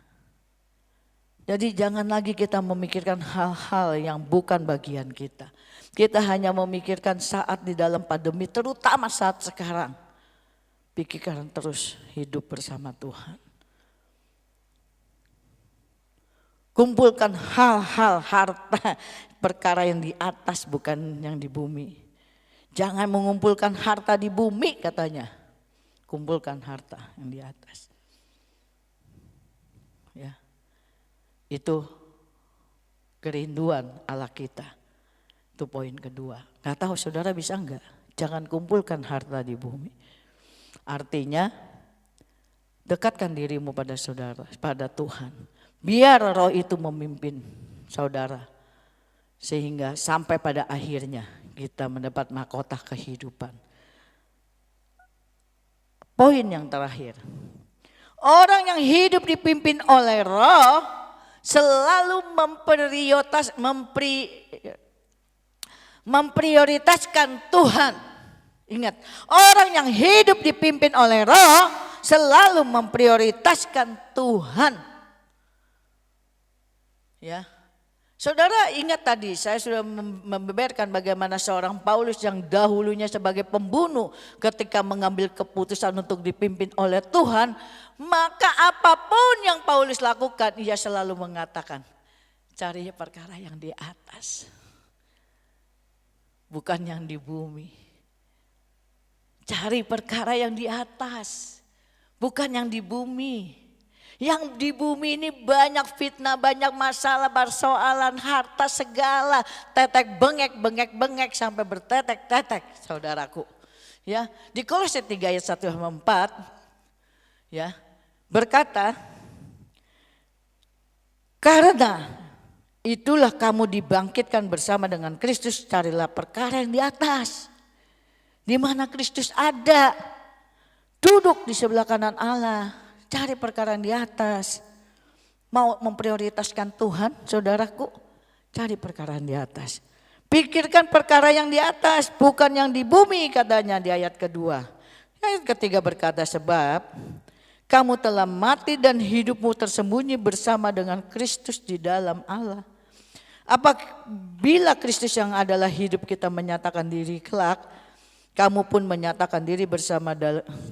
Jadi jangan lagi kita memikirkan hal-hal yang bukan bagian kita. Kita hanya memikirkan saat di dalam pandemi, terutama saat sekarang. Pikirkan terus hidup bersama Tuhan. Kumpulkan hal-hal harta, perkara yang di atas bukan yang di bumi. Jangan mengumpulkan harta di bumi katanya. Kumpulkan harta yang di atas. Ya. Itu kerinduan Allah kita. Itu poin kedua. Gak tahu saudara bisa enggak? Jangan kumpulkan harta di bumi. Artinya dekatkan dirimu pada saudara, pada Tuhan. Biar Roh itu memimpin saudara. Sehingga sampai pada akhirnya kita mendapat mahkota kehidupan. Poin yang terakhir. Orang yang hidup dipimpin oleh Roh selalu memprioritaskan Tuhan. Ingat, orang yang hidup dipimpin oleh Roh selalu memprioritaskan Tuhan. Ya. Saudara ingat tadi saya sudah membeberkan bagaimana seorang Paulus yang dahulunya sebagai pembunuh ketika mengambil keputusan untuk dipimpin oleh Tuhan, maka apapun yang Paulus lakukan ia selalu mengatakan cari perkara yang di atas, bukan yang di bumi. Cari perkara yang di atas, bukan yang di bumi. Yang di bumi ini banyak fitnah, banyak masalah, persoalan, harta segala, tetek bengek sampai bertetek-tetek, saudaraku. Ya, di Kolose 3 ayat 1-4 ya, berkata, karena itulah kamu dibangkitkan bersama dengan Kristus, carilah perkara yang di atas, di mana Kristus ada, duduk di sebelah kanan Allah. Cari perkara yang di atas. Mau memprioritaskan Tuhan, saudaraku, cari perkara yang di atas. Pikirkan perkara yang di atas, bukan yang di bumi, katanya di ayat kedua. Ayat ketiga berkata, sebab kamu telah mati dan hidupmu tersembunyi bersama dengan Kristus di dalam Allah. Apabila Kristus yang adalah hidup kita menyatakan diri kelak, kamu pun menyatakan diri bersama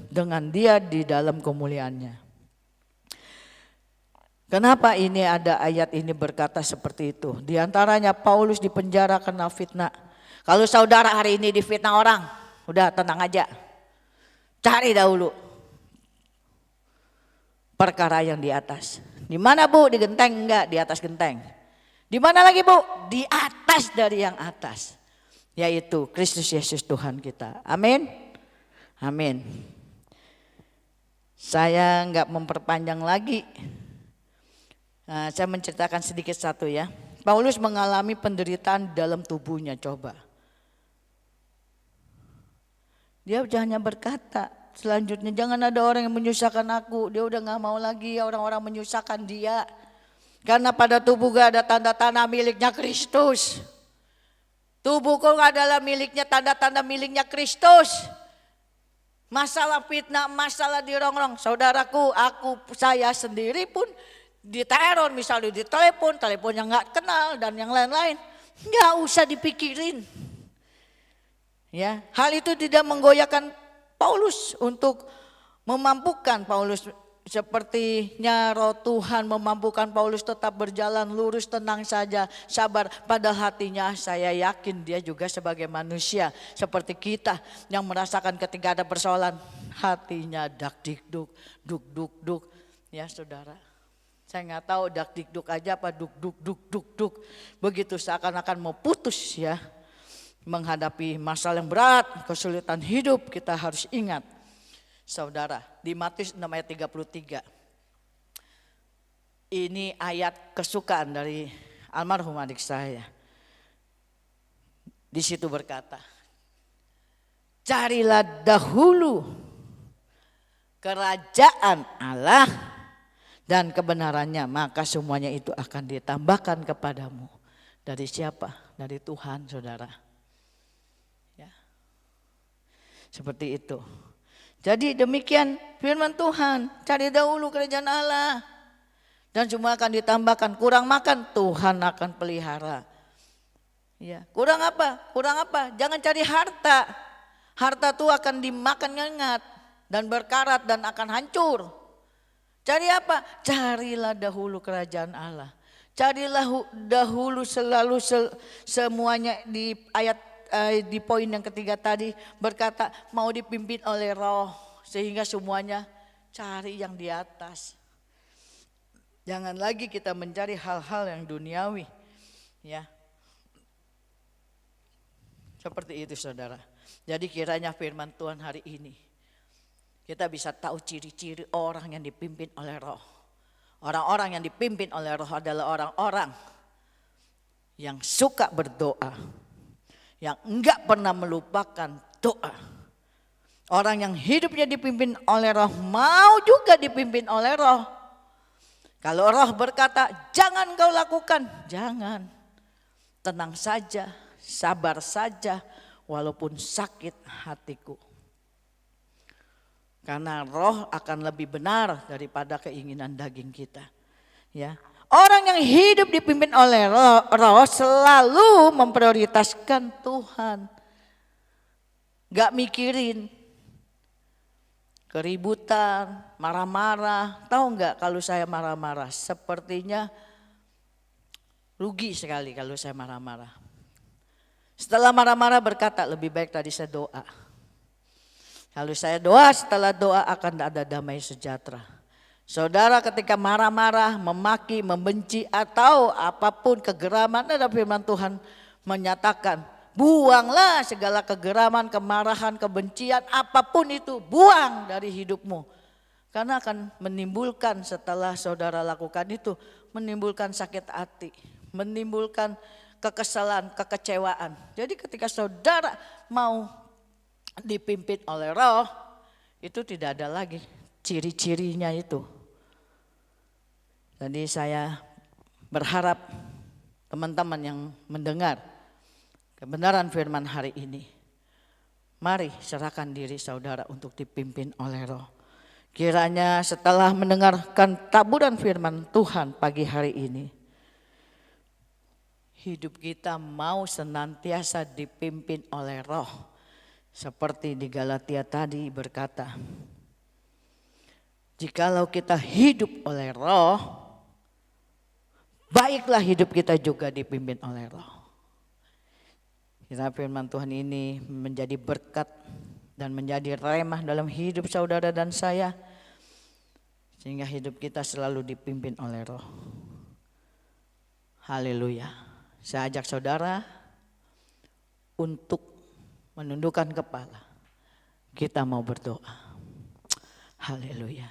dengan Dia di dalam kemuliaannya. Kenapa ini ada ayat ini berkata seperti itu? Di antaranya Paulus dipenjara karena fitnah. Kalau saudara hari ini difitnah orang, udah tenang aja. Cari dahulu perkara yang di atas. Di mana Bu? Di genteng? Enggak, di atas genteng. Di mana lagi Bu? Di atas dari yang atas. Yaitu Kristus Yesus Tuhan kita. Amin. Amin. Saya enggak memperpanjang lagi. Saya menceritakan sedikit satu ya. Paulus mengalami penderitaan dalam tubuhnya, coba. Dia hanya berkata selanjutnya, jangan ada orang yang menyusahkan aku. Dia udah gak mau lagi orang-orang menyusahkan dia. Karena pada tubuh gak ada tanda-tanda miliknya Kristus. Tubuhku adalah miliknya, tanda-tanda miliknya Kristus. Masalah fitnah, masalah dirongrong. Saudaraku, saya sendiri pun diteror, misalnya ditelepon yang nggak kenal dan yang lain-lain, nggak usah dipikirin. Ya, hal itu tidak menggoyahkan Paulus untuk memampukan Paulus, sepertinya Roh Tuhan memampukan Paulus tetap berjalan lurus, tenang saja, sabar. Padahal hatinya saya yakin dia juga sebagai manusia seperti kita yang merasakan ketika ada persoalan, hatinya dak dikduk, duk. Ya saudara. Saya nggak tahu dak dikduk aja apa duk. Begitu seakan-akan mau putus ya. Menghadapi masalah yang berat, kesulitan hidup, kita harus ingat. Saudara, di Matius 6 ayat 33. Ini ayat kesukaan dari almarhum adik saya. Di situ berkata, carilah dahulu kerajaan Allah dan kebenarannya, maka semuanya itu akan ditambahkan kepadamu. Dari siapa? dari Tuhan, saudara. Ya. Seperti itu. Jadi demikian firman Tuhan, cari dahulu kerajaan Allah dan semua akan ditambahkan. Kurang makan, Tuhan akan pelihara. Ya, kurang apa? Kurang apa? Jangan cari harta. Harta itu akan dimakan nyengat dan berkarat dan akan hancur. Cari apa? Carilah dahulu kerajaan Allah. Carilah dahulu selalu semuanya di ayat di poin yang ketiga tadi berkata mau dipimpin oleh Roh, sehingga semuanya cari yang di atas. Jangan lagi kita mencari hal-hal yang duniawi, ya. Seperti itu, saudara. Jadi kiranya firman Tuhan hari ini kita bisa tahu ciri-ciri orang yang dipimpin oleh Roh. Orang-orang yang dipimpin oleh Roh adalah orang-orang yang suka berdoa, yang enggak pernah melupakan doa. Orang yang hidupnya dipimpin oleh Roh mau juga dipimpin oleh Roh. Kalau Roh berkata jangan kau lakukan, jangan. Tenang saja, sabar saja walaupun sakit hatiku. Karena Roh akan lebih benar daripada keinginan daging kita. Ya. Orang yang hidup dipimpin oleh Roh selalu memprioritaskan Tuhan. Gak mikirin keributan, marah-marah. Tahu gak kalau saya marah-marah? Sepertinya rugi sekali kalau saya marah-marah. Setelah marah-marah berkata lebih baik tadi saya doa. Kalau saya doa, setelah doa akan ada damai sejahtera. Saudara ketika marah-marah, memaki, membenci atau apapun kegeraman, ada firman Tuhan menyatakan buanglah segala kegeraman, kemarahan, kebencian, apapun itu buang dari hidupmu. Karena akan menimbulkan setelah saudara lakukan itu, menimbulkan sakit hati, menimbulkan kekesalan, kekecewaan. Jadi ketika saudara mau dipimpin oleh Roh, itu tidak ada lagi ciri-cirinya itu. Jadi saya berharap teman-teman yang mendengar kebenaran firman hari ini, mari serahkan diri saudara untuk dipimpin oleh Roh. Kiranya setelah mendengarkan taburan firman Tuhan pagi hari ini, hidup kita mau senantiasa dipimpin oleh Roh. Seperti di Galatia tadi berkata, jikalau kita hidup oleh Roh, baiklah hidup kita juga dipimpin oleh Roh. Kiranya firman Tuhan ini menjadi berkat dan menjadi remah dalam hidup saudara dan saya, sehingga hidup kita selalu dipimpin oleh Roh. Haleluya. Saya ajak saudara untuk menundukkan kepala. Kita mau berdoa. Haleluya.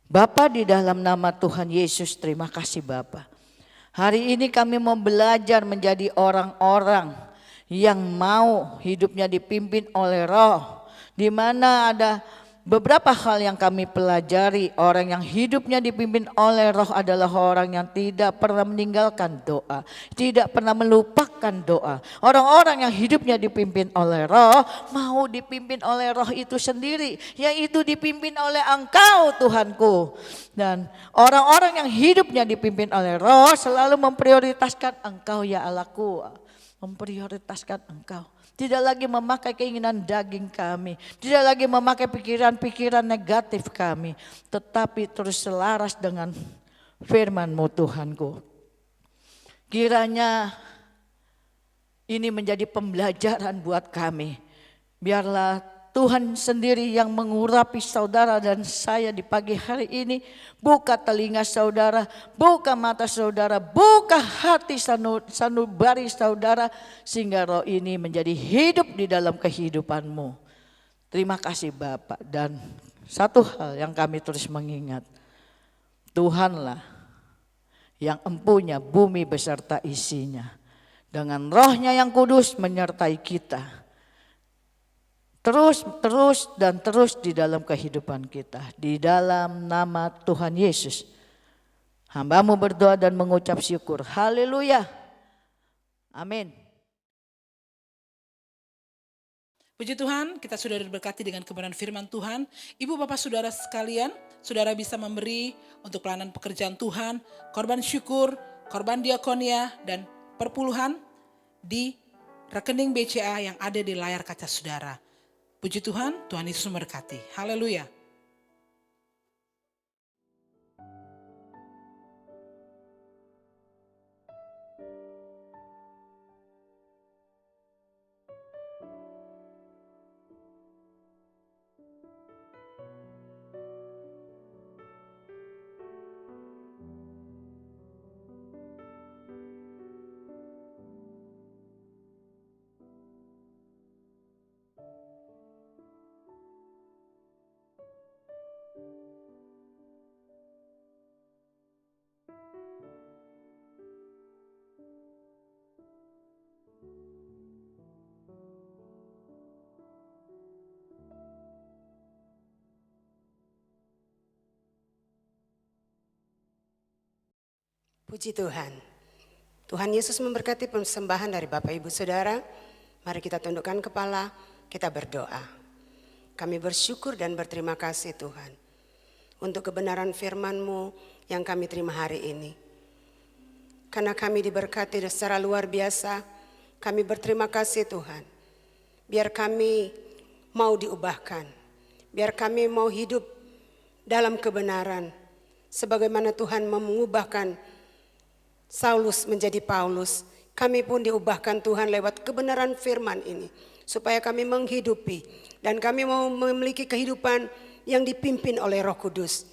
Bapa, di dalam nama Tuhan Yesus, terima kasih Bapa. Hari ini kami mau belajar menjadi orang-orang yang mau hidupnya dipimpin oleh Roh. Di mana ada beberapa hal yang kami pelajari. Orang yang hidupnya dipimpin oleh Roh adalah orang yang tidak pernah meninggalkan doa, tidak pernah melupakan doa. Orang-orang yang hidupnya dipimpin oleh Roh mau dipimpin oleh Roh itu sendiri, yaitu dipimpin oleh Engkau Tuhanku. Dan orang-orang yang hidupnya dipimpin oleh Roh selalu memprioritaskan Engkau ya Allahku, memprioritaskan Engkau. Tidak lagi memakai keinginan daging kami, tidak lagi memakai pikiran-pikiran negatif kami, tetapi terus selaras dengan firman-Mu Tuhanku. Kiranya ini menjadi pembelajaran buat kami. Biarlah Tuhan sendiri yang mengurapi saudara dan saya di pagi hari ini. Buka telinga saudara, buka mata saudara, buka hati sanubari saudara, sehingga roh ini menjadi hidup di dalam kehidupanmu. Terima kasih Bapak. Dan satu hal yang kami terus mengingat, Tuhanlah yang empunya bumi beserta isinya, dengan Roh-Nya yang kudus menyertai kita. Terus di dalam kehidupan kita. Di dalam nama Tuhan Yesus, hamba-Mu berdoa dan mengucap syukur. Haleluya. Amin. Puji Tuhan, kita sudah diberkati dengan kebenaran firman Tuhan. Ibu bapak saudara sekalian, saudara bisa memberi untuk pelayanan pekerjaan Tuhan, korban syukur, korban diakonia, dan perpuluhan di rekening BCA yang ada di layar kaca saudara. Puji Tuhan, Tuhan Yesus memberkati. Haleluya. Puji Tuhan. Tuhan Yesus memberkati persembahan dari Bapak Ibu Saudara. Mari kita tundukkan kepala, kita berdoa. Kami bersyukur dan berterima kasih Tuhan untuk kebenaran firman-Mu yang kami terima hari ini. Karena kami diberkati secara luar biasa, kami berterima kasih Tuhan. Biar kami mau diubahkan, biar kami mau hidup dalam kebenaran. Sebagaimana Tuhan mengubahkan Saulus menjadi Paulus, kami pun diubahkan Tuhan lewat kebenaran firman ini. Supaya kami menghidupi dan kami mau memiliki kehidupan yang dipimpin oleh Roh Kudus.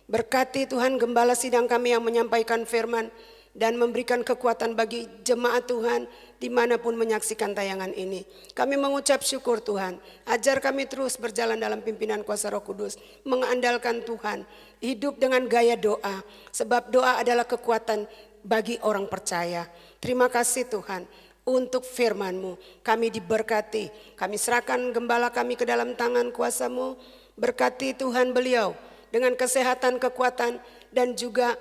Berkati Tuhan gembala sidang kami yang menyampaikan firman dan memberikan kekuatan bagi jemaat Tuhan dimanapun menyaksikan tayangan ini. Kami mengucap syukur Tuhan, ajar kami terus berjalan dalam pimpinan kuasa Roh Kudus, mengandalkan Tuhan, hidup dengan gaya doa, sebab doa adalah kekuatan bagi orang percaya. Terima kasih Tuhan untuk firman-Mu. Kami diberkati, kami serahkan gembala kami ke dalam tangan kuasa-Mu. Berkati Tuhan beliau dengan kesehatan, kekuatan dan juga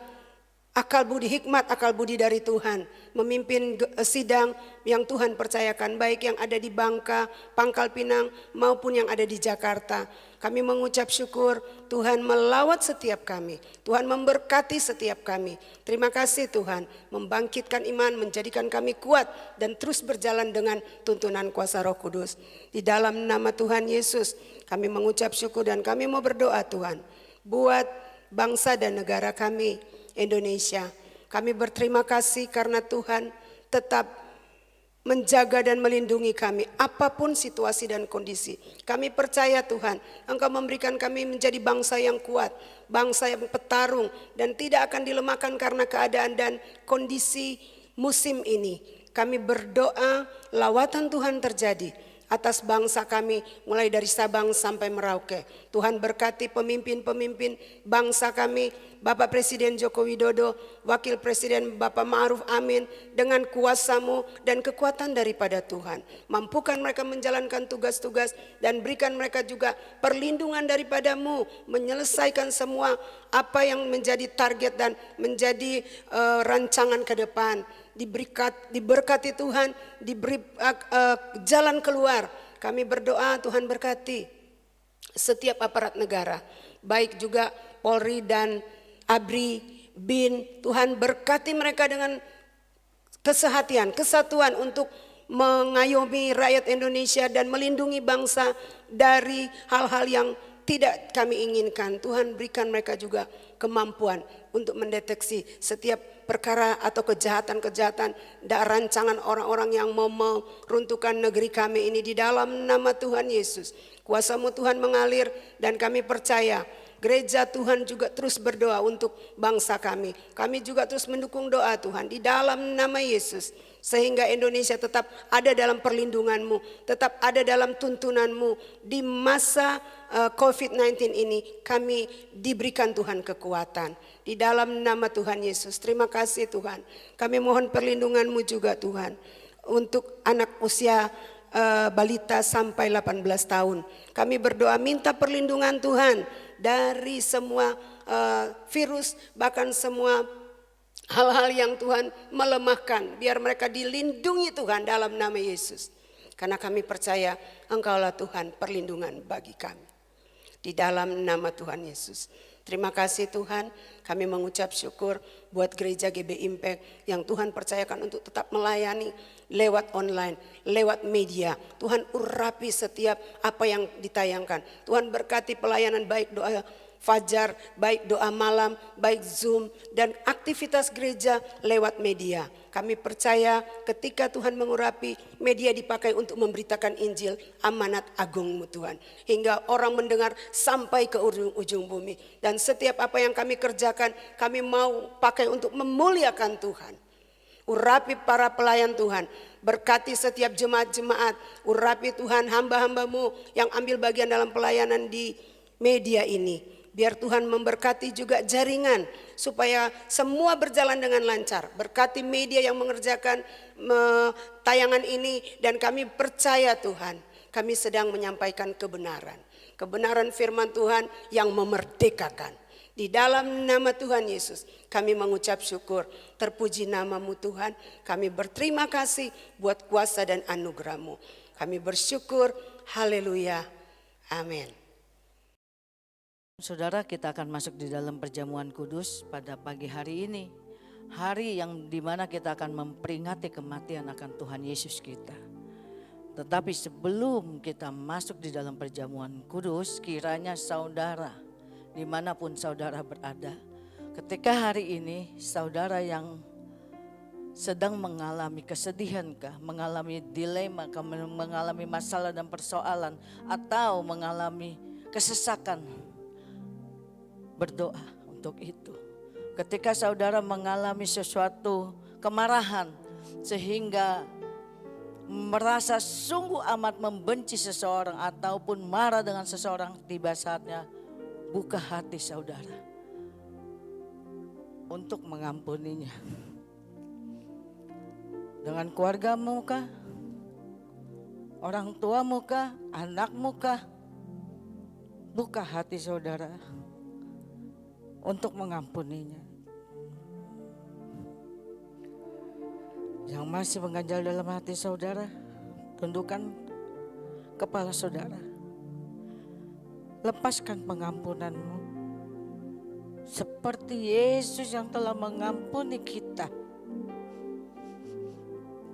akal budi, hikmat akal budi dari Tuhan, memimpin sidang yang Tuhan percayakan, baik yang ada di Bangka, Pangkal Pinang maupun yang ada di Jakarta. Kami mengucap syukur Tuhan melawat setiap kami, Tuhan memberkati setiap kami. Terima kasih Tuhan membangkitkan iman, menjadikan kami kuat dan terus berjalan dengan tuntunan kuasa Roh Kudus. Di dalam nama Tuhan Yesus kami mengucap syukur dan kami mau berdoa Tuhan buat bangsa dan negara kami Indonesia. Kami berterima kasih karena Tuhan tetap menjaga dan melindungi kami apapun situasi dan kondisi. Kami percaya Tuhan, Engkau memberikan kami menjadi bangsa yang kuat, bangsa yang petarung dan tidak akan dilemahkan karena keadaan dan kondisi musim ini. Kami berdoa lawatan Tuhan terjadi atas bangsa kami mulai dari Sabang sampai Merauke. Tuhan berkati pemimpin-pemimpin bangsa kami, Bapak Presiden Joko Widodo, Wakil Presiden Bapak Ma'ruf Amin, dengan kuasa-Mu dan kekuatan daripada Tuhan. Mampukan mereka menjalankan tugas-tugas dan berikan mereka juga perlindungan daripada-Mu, menyelesaikan semua apa yang menjadi target dan menjadi rancangan ke depan. Diberkati Tuhan, diberi jalan keluar. Kami berdoa Tuhan berkati setiap aparat negara, baik juga Polri dan ABRI, BIN. Tuhan berkati mereka dengan kesehatan, kesatuan untuk mengayomi rakyat Indonesia dan melindungi bangsa dari hal-hal yang tidak kami inginkan. Tuhan berikan mereka juga kemampuan untuk mendeteksi setiap perkara atau kejahatan-kejahatan dan rancangan orang-orang yang mau meruntuhkan negeri kami ini di dalam nama Tuhan Yesus. Kuasa-Mu Tuhan mengalir dan kami percaya gereja Tuhan juga terus berdoa untuk bangsa kami. Kami juga terus mendukung doa Tuhan di dalam nama Yesus. Sehingga Indonesia tetap ada dalam perlindungan-Mu, tetap ada dalam tuntunan-Mu. Di masa COVID-19 ini kami diberikan Tuhan kekuatan. Di dalam nama Tuhan Yesus, terima kasih Tuhan. Kami mohon perlindungan-Mu juga Tuhan. Untuk anak usia balita sampai 18 tahun. Kami berdoa minta perlindungan Tuhan dari semua virus, bahkan semua Hal-hal yang Tuhan melemahkan, biar mereka dilindungi Tuhan dalam nama Yesus. Karena kami percaya Engkaulah Tuhan perlindungan bagi kami. Di dalam nama Tuhan Yesus. Terima kasih Tuhan, kami mengucap syukur buat gereja GB Impact yang Tuhan percayakan untuk tetap melayani lewat online, lewat media. Tuhan urapi setiap apa yang ditayangkan. Tuhan berkati pelayanan baik doa fajar, baik doa malam, baik Zoom, dan aktivitas gereja lewat media. Kami percaya ketika Tuhan mengurapi, media dipakai untuk memberitakan Injil, amanat agungmu Tuhan. Hingga orang mendengar sampai ke ujung bumi. Dan setiap apa yang kami kerjakan, kami mau pakai untuk memuliakan Tuhan. Urapi para pelayan Tuhan, berkati setiap jemaat-jemaat, urapi Tuhan hamba-hambamu yang ambil bagian dalam pelayanan di media ini. Biar Tuhan memberkati juga jaringan supaya semua berjalan dengan lancar. Berkati media yang mengerjakan tayangan ini dan kami percaya Tuhan, kami sedang menyampaikan kebenaran. Kebenaran firman Tuhan yang memerdekakan. Di dalam nama Tuhan Yesus kami mengucap syukur. Terpuji namamu Tuhan. Kami berterima kasih buat kuasa dan anugerah-Mu. Kami bersyukur. Haleluya. Amin. Saudara, kita akan masuk di dalam perjamuan kudus pada pagi hari ini. Hari yang dimana kita akan memperingati kematian akan Tuhan Yesus kita. Tetapi sebelum kita masuk di dalam perjamuan kudus, kiranya saudara, dimanapun saudara berada, ketika hari ini saudara yang sedang mengalami kesedihankah, mengalami dilema, mengalami masalah dan persoalan, atau mengalami kesesakan, berdoa untuk itu. Ketika saudara mengalami sesuatu kemarahan sehingga merasa sungguh amat membenci seseorang ataupun marah dengan seseorang, tiba saatnya buka hati saudara untuk mengampuninya. Dengan keluargamu kah? Orang tuamu kah? Anakmu kah? Buka hati saudara untuk mengampuninya. Yang masih mengganjal dalam hati saudara, tundukkan kepala saudara. Lepaskan pengampunanmu. Seperti Yesus yang telah mengampuni kita.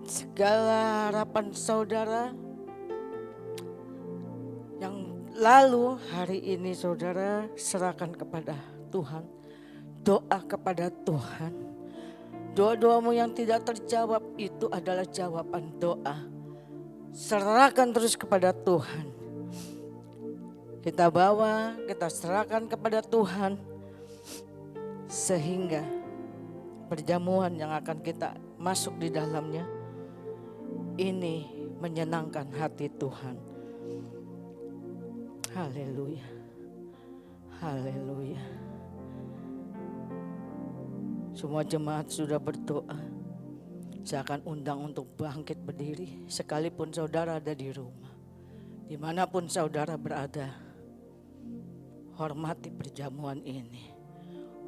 Segala harapan saudara yang lalu, hari ini saudara serahkan kepada Tuhan. Doa kepada Tuhan. Doa-doamu yang tidak terjawab itu adalah jawaban doa. Serahkan terus kepada Tuhan. Kita bawa, kita serahkan kepada Tuhan. Sehingga perjamuan yang akan kita masuk di dalamnya ini menyenangkan hati Tuhan. Haleluya. Haleluya. Semua jemaat sudah berdoa. Saya akan undang untuk bangkit berdiri sekalipun saudara ada di rumah. Dimanapun saudara berada, hormati perjamuan ini.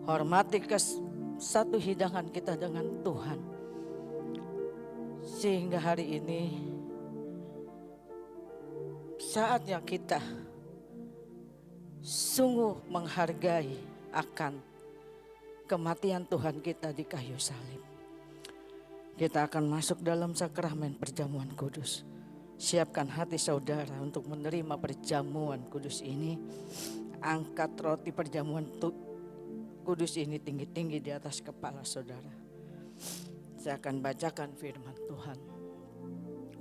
Hormati satu hidangan kita dengan Tuhan. Sehingga hari ini saatnya kita sungguh menghargai akan kematian Tuhan kita di kayu salib. Kita akan masuk dalam sakramen perjamuan kudus. Siapkan hati saudara untuk menerima perjamuan kudus ini. Angkat roti perjamuan kudus ini tinggi-tinggi di atas kepala saudara. Saya akan bacakan firman Tuhan.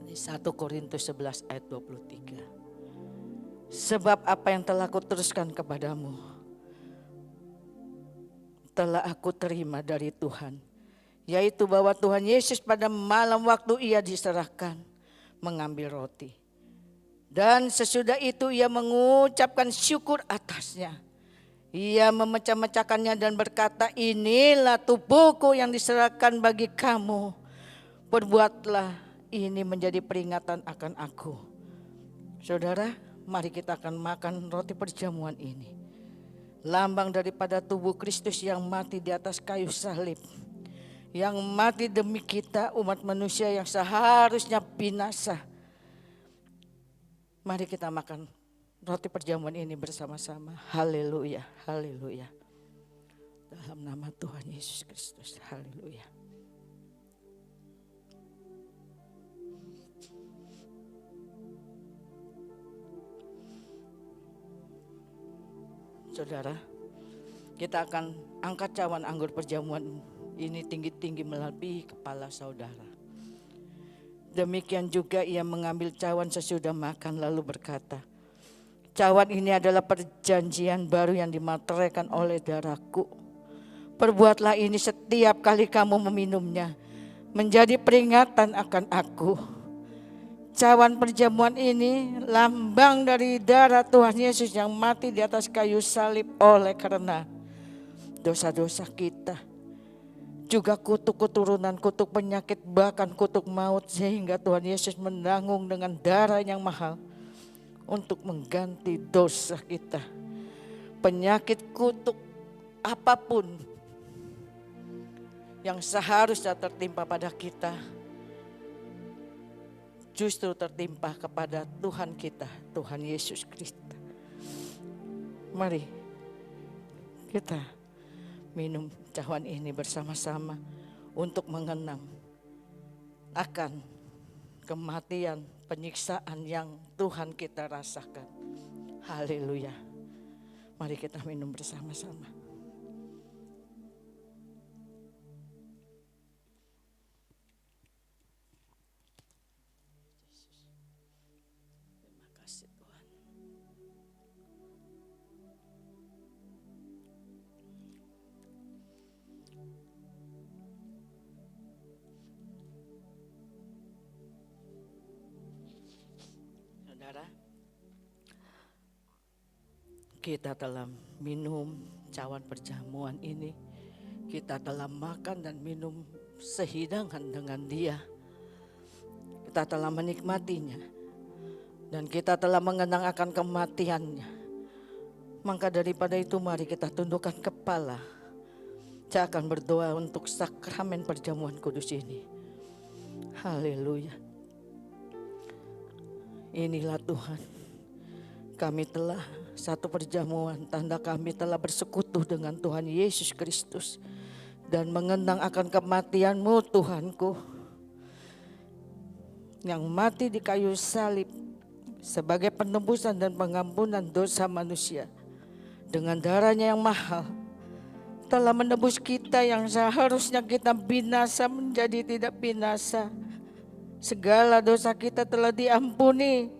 Di 1 Korintus 11 ayat 23. Sebab apa yang telah kuteruskan kepadamu, telah aku terima dari Tuhan, yaitu bahwa Tuhan Yesus pada malam waktu ia diserahkan mengambil roti. Dan sesudah itu ia mengucapkan syukur atasnya. Ia memecah-mecahkannya dan berkata, inilah tubuhku yang diserahkan bagi kamu. Perbuatlah ini menjadi peringatan akan aku. Saudara, mari kita akan makan roti perjamuan ini. Lambang daripada tubuh Kristus yang mati di atas kayu salib. yang mati demi kita umat manusia yang seharusnya binasa. Mari kita makan roti perjamuan ini bersama-sama. Haleluya, haleluya. Dalam nama Tuhan Yesus Kristus, haleluya. Saudara, kita akan angkat cawan anggur perjamuan ini tinggi-tinggi melebihi kepala saudara. Demikian juga ia mengambil cawan sesudah makan lalu berkata, cawan ini adalah perjanjian baru yang dimateraikan oleh darahku. Perbuatlah ini setiap kali kamu meminumnya, menjadi peringatan akan aku. Cawan perjamuan ini lambang dari darah Tuhan Yesus yang mati di atas kayu salib oleh karena dosa-dosa kita. Juga kutuk keturunan, kutuk penyakit, bahkan kutuk maut. Sehingga Tuhan Yesus menanggung dengan darah yang mahal untuk mengganti dosa kita. Penyakit, kutuk, apapun yang seharusnya tertimpa pada kita, justru tertimpa kepada Tuhan kita, Tuhan Yesus Kristus. Mari kita minum cawan ini bersama-sama untuk mengenang akan kematian, penyiksaan yang Tuhan kita rasakan. Haleluya. Mari kita minum bersama-sama. Terima kasih Tuhan. Saudara, kita telah minum cawan perjamuan ini. Kita telah makan dan minum sehidangan dengan Dia. Kita telah menikmatinya. Dan kita telah mengenang akan kematiannya. Maka daripada itu mari kita tundukkan kepala. Saya akan berdoa untuk sakramen perjamuan kudus ini. Haleluya. Inilah Tuhan, kami telah satu perjamuan, tanda kami telah bersekutu dengan Tuhan Yesus Kristus dan mengenang akan kematian-Mu Tuhanku, yang mati di kayu salib sebagai penebusan dan pengampunan dosa manusia. Dengan darahnya yang mahal telah menebus kita yang seharusnya kita binasa menjadi tidak binasa. Segala dosa kita telah diampuni.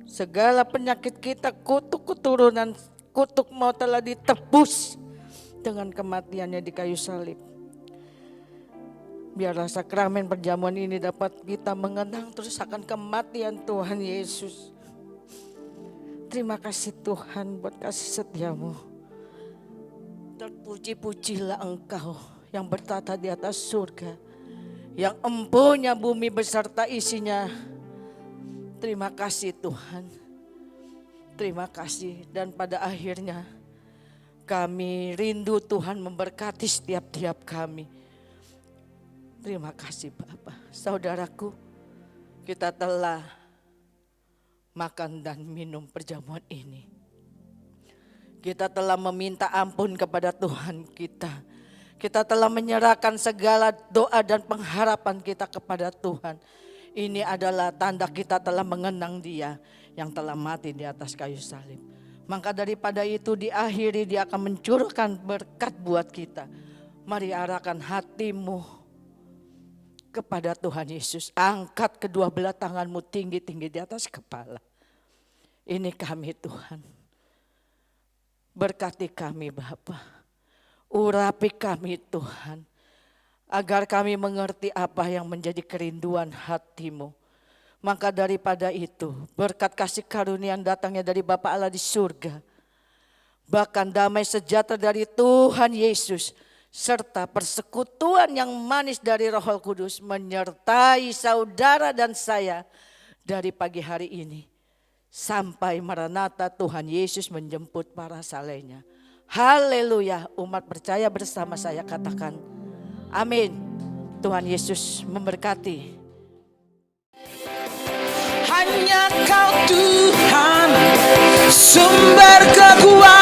Segala penyakit kita, kutuk keturunan, kutuk maut telah ditebus dengan kematiannya di kayu salib. Biarlah sakramen perjamuan ini dapat kita mengenang terus akan kematian Tuhan Yesus. Terima kasih Tuhan buat kasih setia-Mu. Terpuji-pujilah Engkau yang bertata di atas surga, yang empunya bumi beserta isinya. Terima kasih Tuhan. Terima kasih. Dan pada akhirnya kami rindu Tuhan memberkati setiap-tiap kami. Terima kasih Bapa. Saudaraku, kita telah makan dan minum perjamuan ini. Kita telah meminta ampun kepada Tuhan kita. Kita telah menyerahkan segala doa dan pengharapan kita kepada Tuhan. Ini adalah tanda kita telah mengenang Dia yang telah mati di atas kayu salib. Maka daripada itu diakhiri Dia akan mencurahkan berkat buat kita. Mari arahkan hatimu kepada Tuhan Yesus. Angkat kedua belah tanganmu tinggi-tinggi di atas kepala. Ini kami Tuhan. Berkati kami Bapa. Urapi kami Tuhan, agar kami mengerti apa yang menjadi kerinduan hati-Mu. Maka daripada itu, berkat kasih karunia yang datangnya dari Bapa Allah di surga, bahkan damai sejahtera dari Tuhan Yesus, serta persekutuan yang manis dari Roh Kudus menyertai saudara dan saya dari pagi hari ini, sampai Maranatha Tuhan Yesus menjemput para salehnya. Haleluya, umat percaya bersama saya katakan amin. Tuhan Yesus memberkati. Hanya Kau Tuhan, sumber kekuatan.